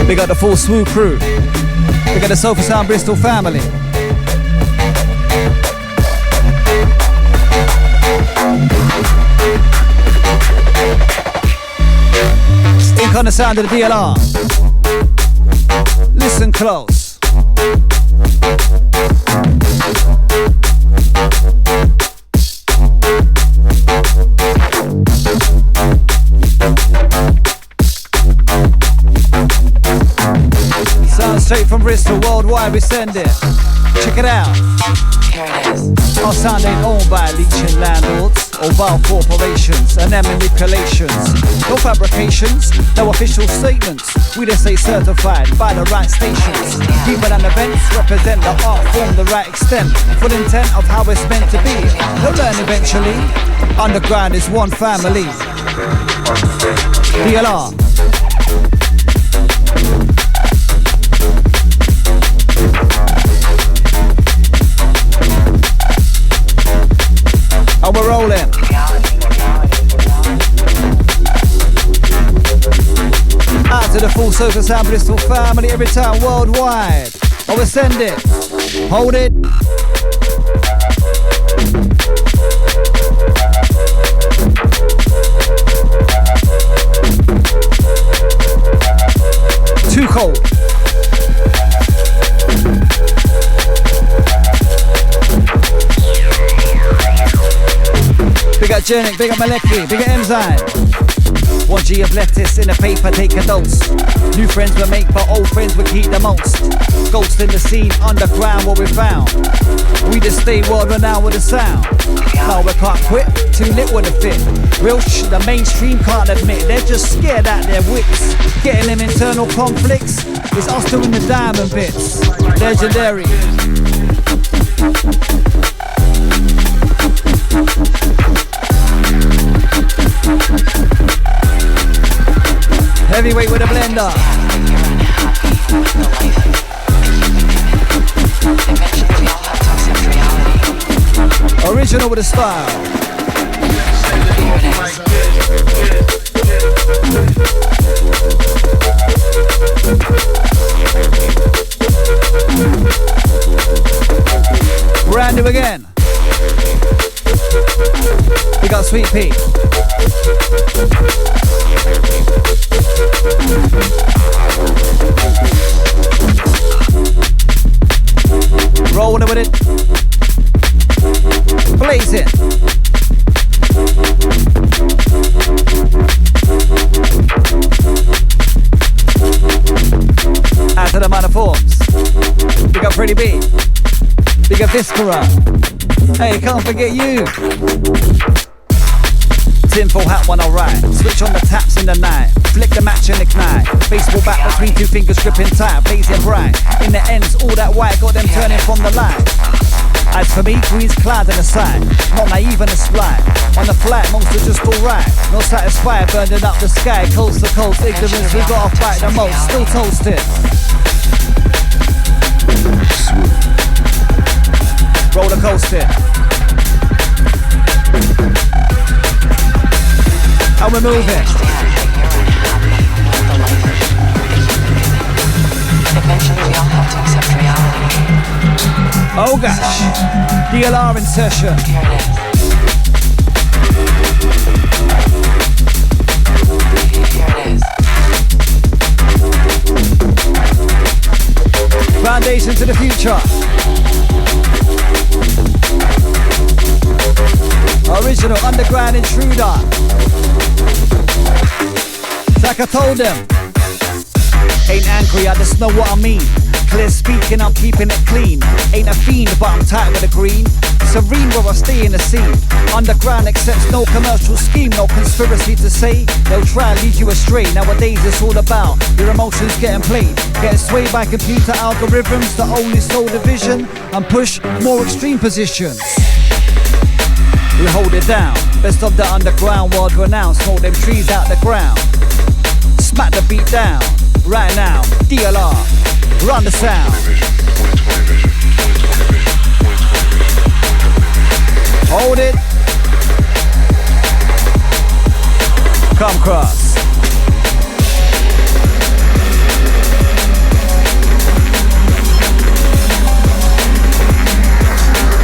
S3: Big up the full SWU crew. Big up the Sofa Sound Bristol family. Take on the sound of the DLR. Listen close. Sound straight from Bristol, worldwide we send it. Check it out. Our sound ain't owned by leeching landlords or vile corporations and their manipulations. No fabrications, no official statements. We just stay certified by the right stations. People and events represent the art form, the right extent, full intent of how it's meant to be. They'll learn eventually. Underground is one family. DLR. And we're rolling. Out to the full Social Sound Bristol family, every time worldwide. Oh, we send it. Hold it. Too cold. Big up Genic, big up Maleki, big up Enzyme. 1G of lettuce in a paper, take a dose. New friends we make, but old friends we keep the most. Ghost in the scene, underground what we found. We just stay world renowned with the sound. No, we can't quit, too lit with the fit. Real the mainstream can't admit, they're just scared out their wits. Getting them internal conflicts, it's us doing the diamond bits. Legendary. Heavyweight with a blender. Original with a style. Brand new again. We got Sweet Pea. Rolling with it. Blaze it. Out to the minor forms. Big up Pretty B. Big up Viscera. Hey, can't forget you. Tinfoil hat one alright. Switch on the taps in the night. Flick the match and ignite. Baseball bat between two fingers gripping tight. Blazing bright. In the ends, all that white got them turning from the light. As for me, green's clad in the sight. Not naive in the slight. On the flight, most are just alright. Not satisfied, burning up the sky. Coast to coast, ignorance, we gotta fight the most. Still toasted. Roller coaster. And we're moving.
S14: Eventually we all have to accept reality.
S3: Oh gosh. DLR in session.
S14: Here it is.
S3: Foundation to the future. Original underground intruder. It's like I told them. Ain't angry, I just know what I mean. Clear speaking, I'm keeping it clean. Ain't a fiend, but I'm tight with the green. Serene where I stay in the scene. Underground accepts no commercial scheme, no conspiracy to say. They'll try and lead you astray. Nowadays it's all about your emotions getting played. Getting swayed by computer algorithms that only sow division and push more extreme positions. We hold it down. Best of the underground, world renowned. Smoke them trees out the ground. Smack the beat down. Right now, DLR, run the sound. Hold it. Come cross.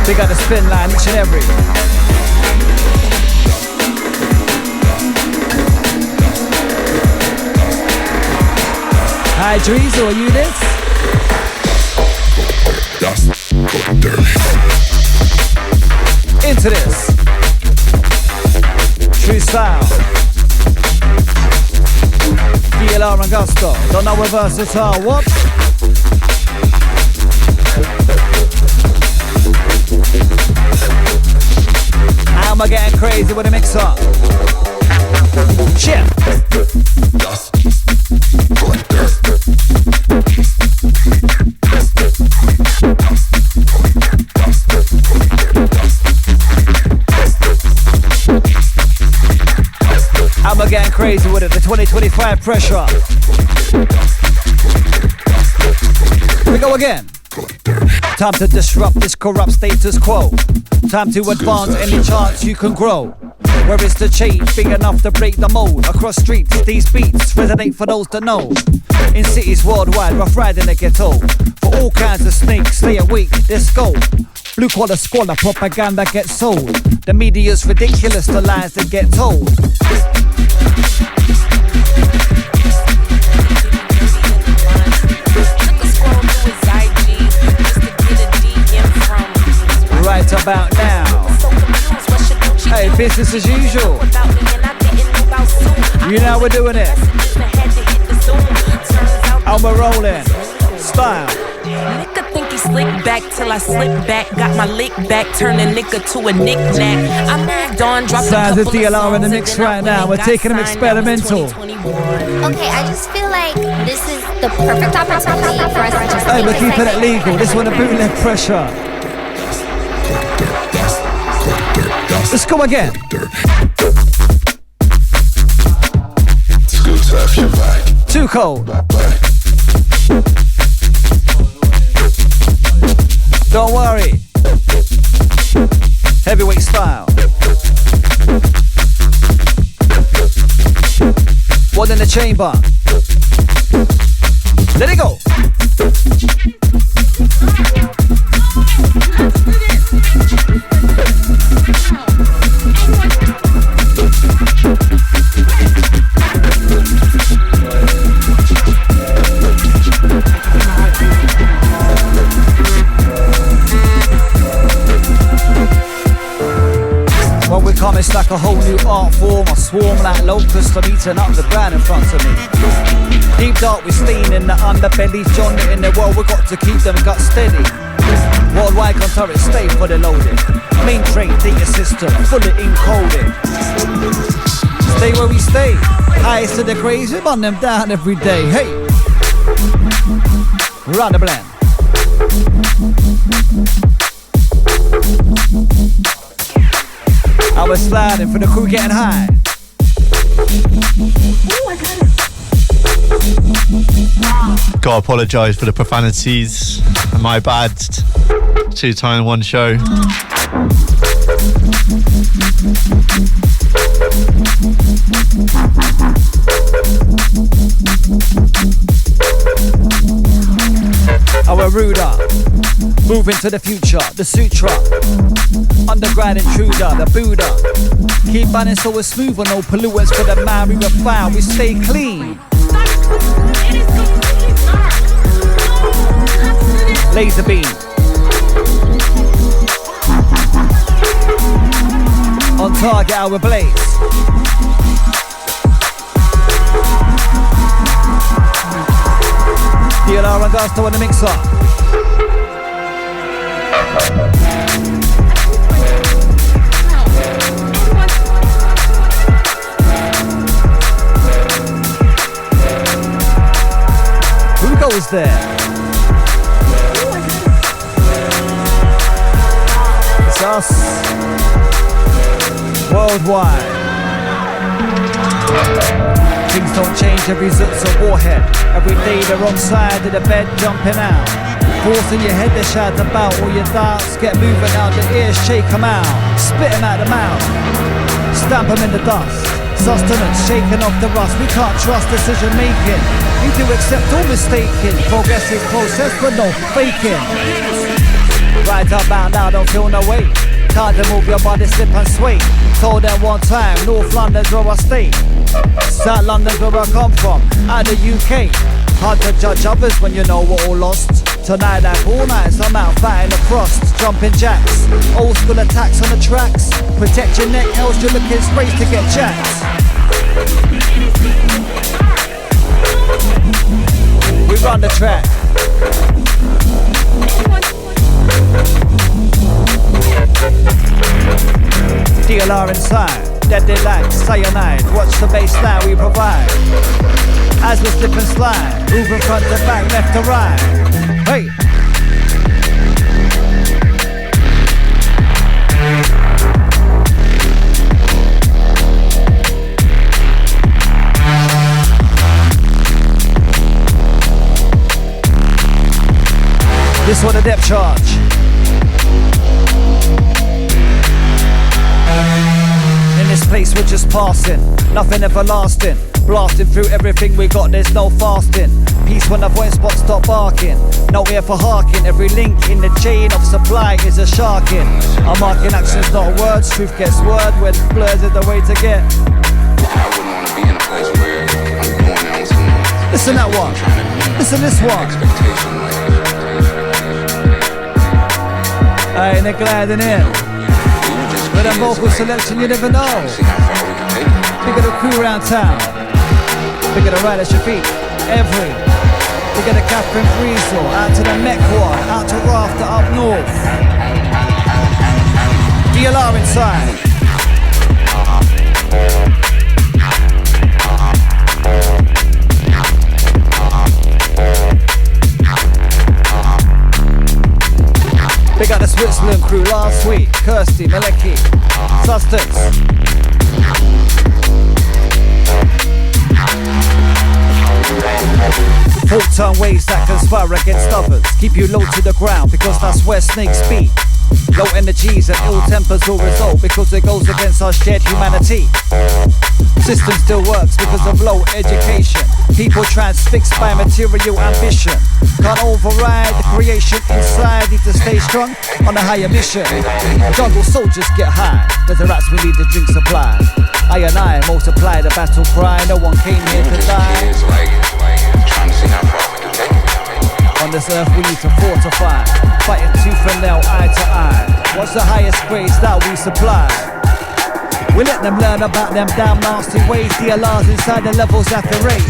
S3: They got the spin line each and every. Hi, Dreezel, are you this? Into this. True style. DLR and Gusto. Don't know we're versatile. What? How am I getting crazy with a mix up? Shit. How am I getting crazy with it? The 2025 pressure. Here we go again. Time to disrupt this corrupt status quo. Time to advance any chance you can grow. Where is the change big enough to break the mold? Across streets, these beats resonate for those that know. In cities worldwide, rough riding the ghetto. For all kinds of snakes, stay awake, let's go. Blue collar squalor, propaganda gets sold. The media's ridiculous, the lies that get told. Right about now. Hey, business as usual. You know we're doing it. And we're rolling. Style.
S15: Nigga think he slick back till I slip back. Got my lick back, turn a nigga to a knick-knack. I moved on, dropped a
S3: Sounds
S15: couple
S3: of DLR in the mix right now. We're taking them experimental.
S16: Okay, I just feel like this is the perfect opportunity for us to just
S3: Hey, we're keeping it legal. This one a bootleg pressure. Let's go again. Too cold. Don't worry. Heavyweight style. One in the chamber. Let it go. When we come, it's like a whole new art form. I swarm like locusts, I'm eating up the ground in front of me. Deep dark, we stain in the underbelly. John in the world, we got to keep them guts steady. Worldwide contour, stay fully loaded. Main train data system, fully encoded. Stay where we stay. Highest to the crazy, run them down every day. Hey, run the blend. I was sliding for the crew getting high.
S2: Gotta apologise for the profanities. My bad. 2 times 1 show.
S3: Our ruder, moving to the future, the sutra, underground intruder, the Buddha. Keep running so we're smooth, no pollutants for the mind we refine, we stay clean. Laser beam. On target, our blaze. DLR and Gusto in the mixer. Who goes there? It's us. Worldwide. Things don't change, every zoot's a warhead. Every day they're on side of the bed jumping out. Forcing your head to shout about all your doubts. Get moving out the ears, shake them out. Spit them out the mouth. Stamp them in the dust. Sustenance shaking off the rust. We can't trust decision making. You do accept all mistaking. Progress is process but no faking. Right up out now, don't feel no weight. Time to move your body, slip and sway. Told them one time, North London's where I stay. South London's where I come from, out of the UK. Hard to judge others when you know we're all lost. Tonight like all nights, I'm out fighting the frost. Jumping jacks, old school attacks on the tracks. Protect your neck, else you're looking straight to get jacked. We run the track. DLR inside, deadly like cyanide. Watch the baseline we provide. As we slip and slide, moving front to back, left to right. Hey! This one a depth charge. In this place we're just passing, nothing everlasting. Blasting through everything we got, there's no fasting. Peace when the voice box stop barking. No ear for harking, every link in the chain of supply is a sharking. I'm marking actions, not words, truth gets word when blurs is the way to get.
S17: I wouldn't want to be in a place where I'm going on some.
S3: Listen that one, listen this one. Hey, they're gliding in. With a vocal selection you never know. Big of the crew around town. Big of the right at your feet. Every. Big of the Catherine Breezel. Out to the Mechwar. Out to Rafter up north. DLR inside. Big up the Switzerland crew last week. Kirsty, Maleki, Substance. Full-turn waves that conspire against others. Keep you low to the ground because that's where snakes be. Low energies and ill tempers will result because it goes against our shared humanity. System still works because of low education. People transfixed by material ambition. Can't override the creation inside. Need to stay strong on a higher mission. Jungle soldiers get high. There's the rats we need the drink supply. I and I multiply the battle cry. No one came here to die. On this earth we need to fortify. Fighting tooth and nail, eye to eye. What's the highest grades that we supply? We let them learn about them damn nasty ways. DLR's inside the levels that they raise.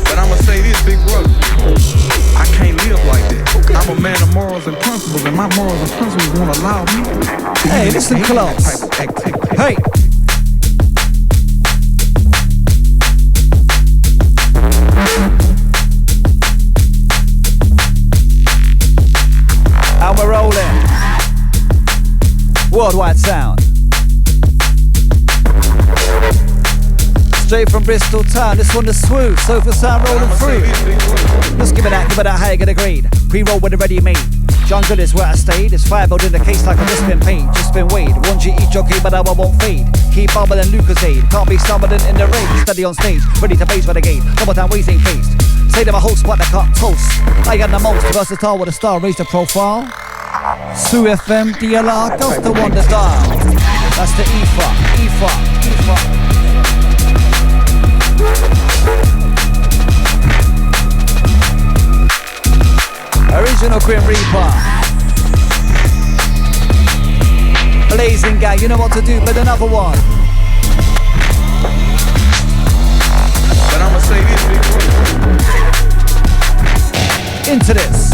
S8: But I'ma say this, big brother, I can't live like that. I'm a man of morals and principles, and my morals and principles won't allow me to
S3: hey, listen close. Hey. And we're rolling. Worldwide sound. Straight from Bristol town, this one the SWU, sofa sound rolling through. Let's give it that high, get a grade. Pre-roll with a ready made. Jungle is where I stayed. It's firebuilt in the case like I've just been paid, just been weighed. 1G each jockey, but I won't fade. Keep bubbling Lucasade. Can't be stumbling in the rain. Steady on stage, ready to phase renegade. Double time ways ain't phased. Say them a whole spot that can't toast. I got the most versatile with a star, raise the profile. SWU FM, DLR, go to one the dial. That's the EFA. Original Grim Reaper. Blazing gang, you know what to do, but another one.
S8: But I'ma say this, big brother.
S3: Into this.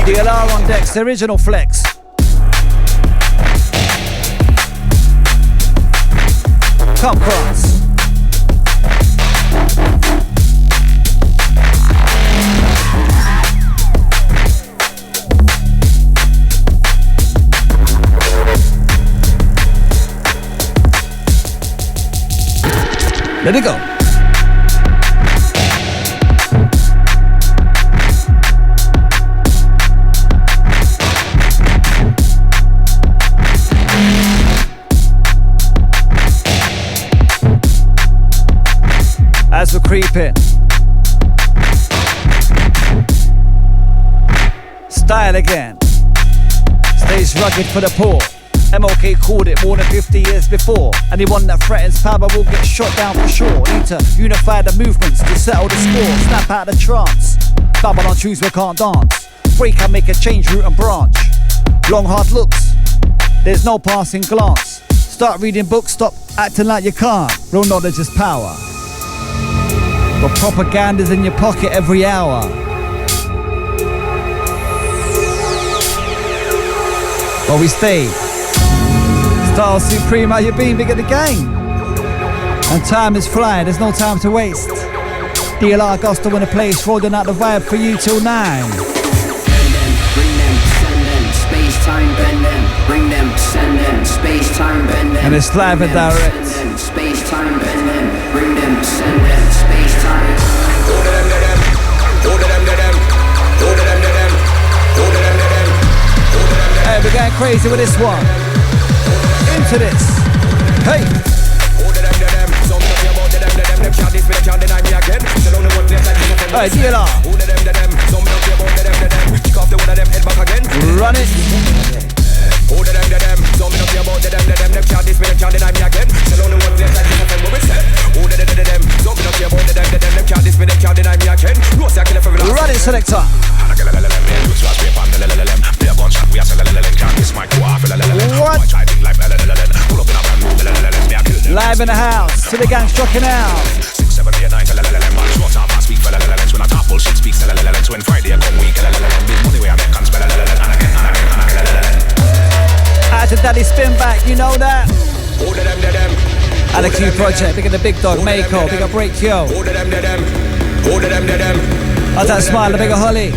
S3: DLR on decks, the original flex. Come cross. Let it go. it again. Stays rugged for the poor. MLK called it more than 50 years before. Anyone that threatens power will get shot down for sure. Need to unify the movements to settle the score. Snap out the trance. Babylon choose we can't dance. Break and make a change, root and branch. Long hard looks, there's no passing glance. Start reading books, stop acting like you can't. Real knowledge is power. But propaganda's in your pocket every hour. But we stay. Style supreme, how you been? Big at the game. And time is flying, there's no time to waste. DLR Gusto in the place, rolling out the vibe for you till 9.
S18: Bring them, send them, space time bend them. Bring them, send them, space time bend them.
S3: And it's live and direct.
S18: Space time bend them. Bring them, send them, space time.
S3: Hey, we're going crazy with this one. Into this. Hey. Hey, DLR. Run it. Run it, selector. What? Live in the house, to the gang striking out.
S19: 6, 7, 8, 9, 10, 11, man, short up, I speak for when I talk bullshit, speak when Friday I come week, big money where I make can spell
S3: Out to Daddy Spin Back, you know that. And the Q Project, big at the big dog, Mako, big up Break Yo. How's that smile, the bigger Holly?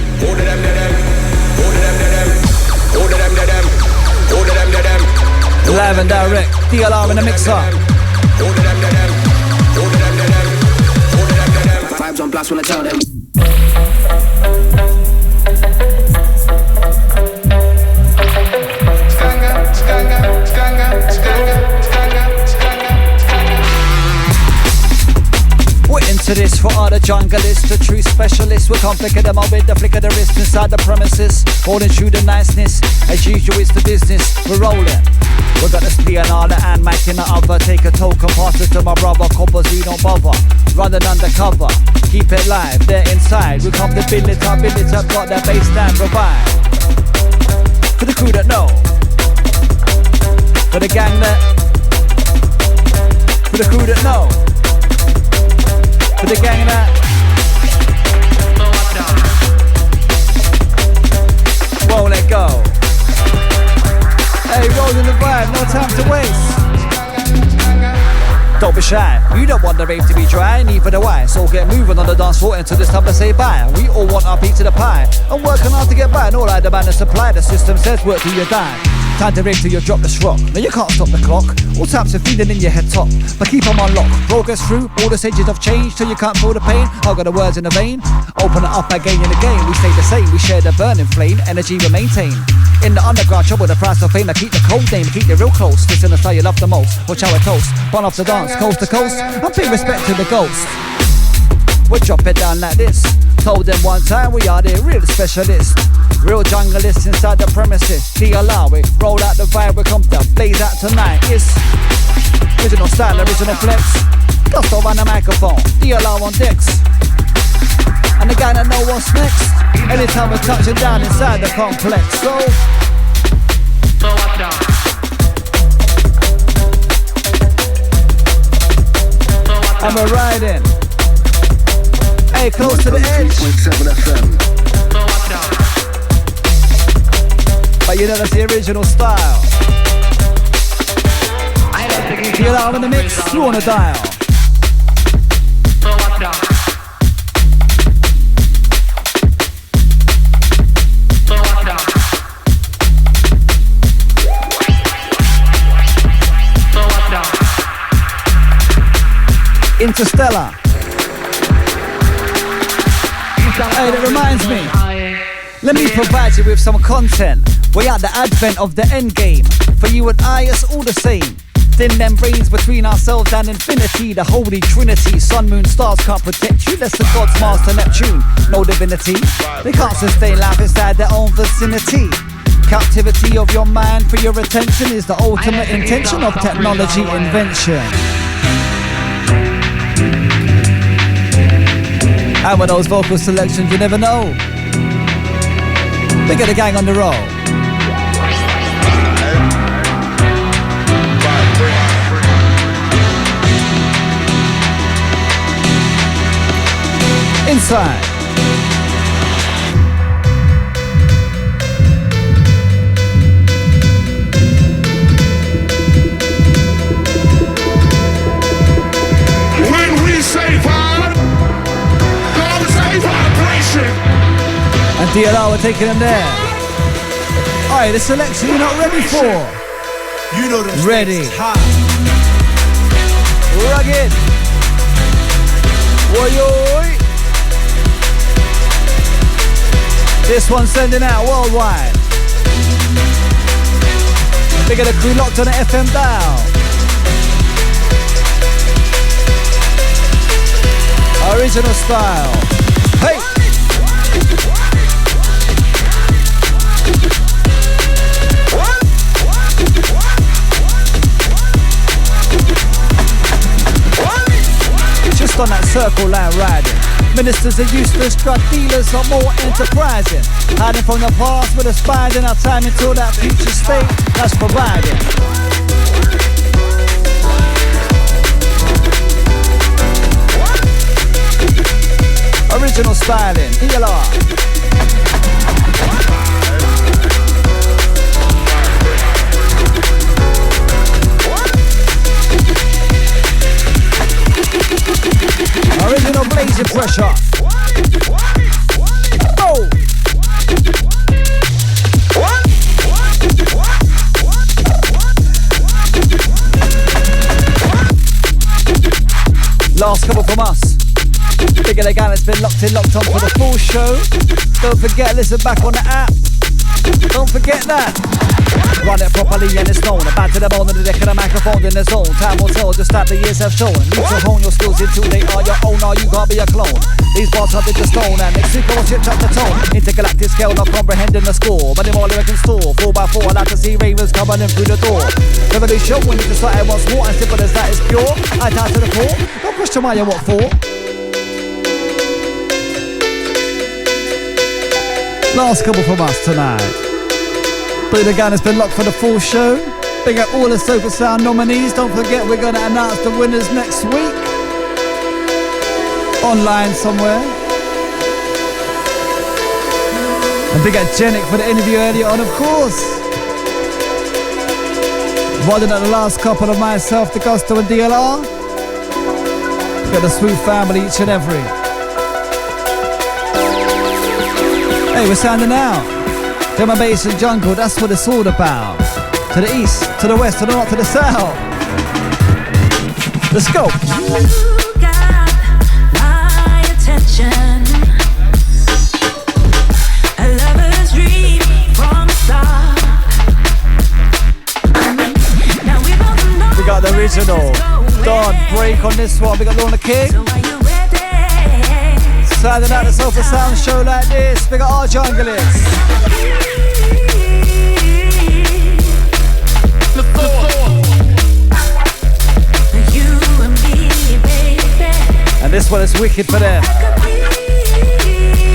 S3: Live and direct, DLR in the mixer.
S18: Vibes on blast when I tell them.
S3: We're into this for all the junglers, the true specialists. We're complicated them all with the flick of the wrist inside the premises. Holding true the niceness, as usual it's the business. We're rolling. We got the DLR and mic in the other. Take a token, pass it to my brother. Coppers, we don't bother. Running undercover, keep it live. They're inside. We come to build it up, got that baseline revive. For the crew that know, for the gang that, for the crew that know, for the gang that. Won't let go. Hey, rolling the vibe, no time to waste. Don't be shy, you don't want the rave to be dry, neither do I. So get moving on the dance floor until it's time to say bye. We all want our piece of the pie. I'm working hard to get by, and all I demand is supply. The system says work till you die. Time to rave till you drop this rock. No, you can't stop the clock. All types of feeling in your head top, but keep them on lock. Progress through all the stages of change till you can't feel the pain. I've got the words in the vein. Open it up again and again. We stay the same. We share the burning flame. Energy we maintain. In the underground, trouble the price of fame. I keep the cold name, keep it real close. Listen to the style you love the most. Watch how I toast. Burn off the dance, coast to coast. And pay respect to the ghost. We drop it down like this. Told them one time we are the real specialists. Real junglers inside the premises. DLR, we roll out the vibe, we come to blaze out tonight. It's original style, original flex. Gusto on the microphone, DLR on decks. And the guy that know what's next. Anytime we're touching down inside the complex. So and we're riding. Hey, close to the edge.
S7: 103.7 FM.
S3: But you know that's the original style. DLR in the mix, you on the dial. Interstellar. Hey, that reminds me. Let me provide you with some content. We're at the advent of the end game. For you and I, it's all the same. Thin membranes between ourselves and infinity. The holy trinity. Sun, moon, stars can't protect you. Less than God's Mars to Neptune. No divinity. They can't sustain life inside their own vicinity. Captivity of your mind for your attention is the ultimate intention of technology invention. And with those vocal selections, you never know. They get a gang on the roll. Inside.
S19: When we say vibe, God say vibration.
S3: And DLR, we're taking them there. Alright, the selection you're not ready for.
S19: You know them
S3: ready. Rugged. Woyoy. This one's sending out worldwide. Big of the crew locked on the FM dial. Original style. Hey! Just on that circle line riding. Ministers are useless, drug dealers are more enterprising. Hiding from the past with us biding our time until that future state that's providing. Original styling, DLR. Original blazing pressure. Oh! Last couple from us. Big of the gang that's been locked on for the full show. Don't forget, listen back on the app. Don't forget that. Run it properly and it's known. Back to the bone of the deck of the microphone in the zone. Time will tell, just like the years have shown. Need to hone your skills until they are your own, or you can't be a clone. These bars have been the stone and next week I'll shift up the tone. Intergalactic scale, not comprehending the score. But in all I can store, 4x4, I like to see ravens coming in through the door. Revolution, when you decide what's more and simple as that is pure. I tie to the core, don't question why you what for. Last couple from us tonight. But again, it's been locked for the full show. Big up all the Sofa Sound nominees. Don't forget, we're going to announce the winners next week. Online somewhere. And big up Genic for the interview earlier on, of course. Riding at the last couple of myself, the Gusto and DLR. Got the SWU family, each and every. Hey, we're sounding out. Drum and bass and jungle, that's what it's all about. To the east, to the west, to the north, to the south. Let's go.
S10: You got my attention. A lover's dream from the start. Now we both know.
S3: We got the original Don Break on this one. We got Lorna King. Sounding out the Sofa Sound show like this. We got our junglers. And this one is wicked for them.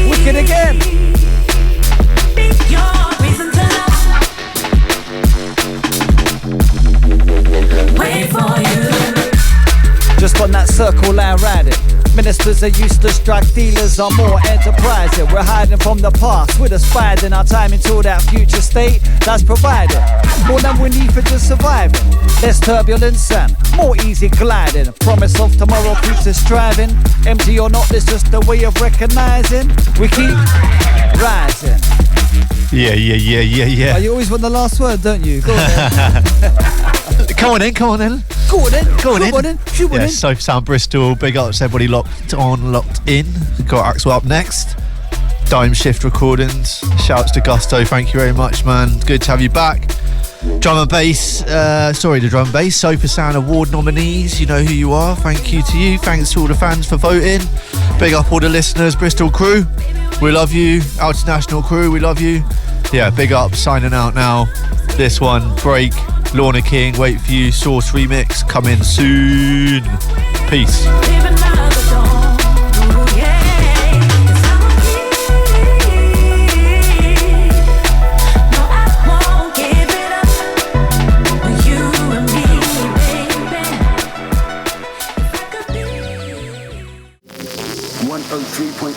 S3: Wicked again.
S10: Wait for you.
S3: Just on that circle line riding. Ministers are useless, drug dealers are more enterprising. We're hiding from the past, we're just biding our time until that future state that's provided. More than we need for just surviving. Less turbulence and more easy gliding. Promise of tomorrow keeps us striving. Empty or not, it's just a way of recognizing. We keep rising.
S2: Yeah.
S3: Oh, you always want the last word, don't you? Go on then.
S2: Come on then.
S3: Go on then.
S2: Yeah, Sofa Sound Bristol. Big ups, everybody locked in. Got Axel up next. Dime Shift Recordings. Shouts to Gusto. Thank you very much, man. Good to have you back. Drum and bass, the drum and bass Sofa Sound Award nominees. You know who you are. Thank you to you. Thanks to all the fans for voting. Big up all the listeners, Bristol crew. We love you. International crew, we love you. Yeah, big up. Signing out now. This one, Break, Lorna King, Wait For You, Source Remix, coming soon. Peace.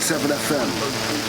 S7: .7 FM.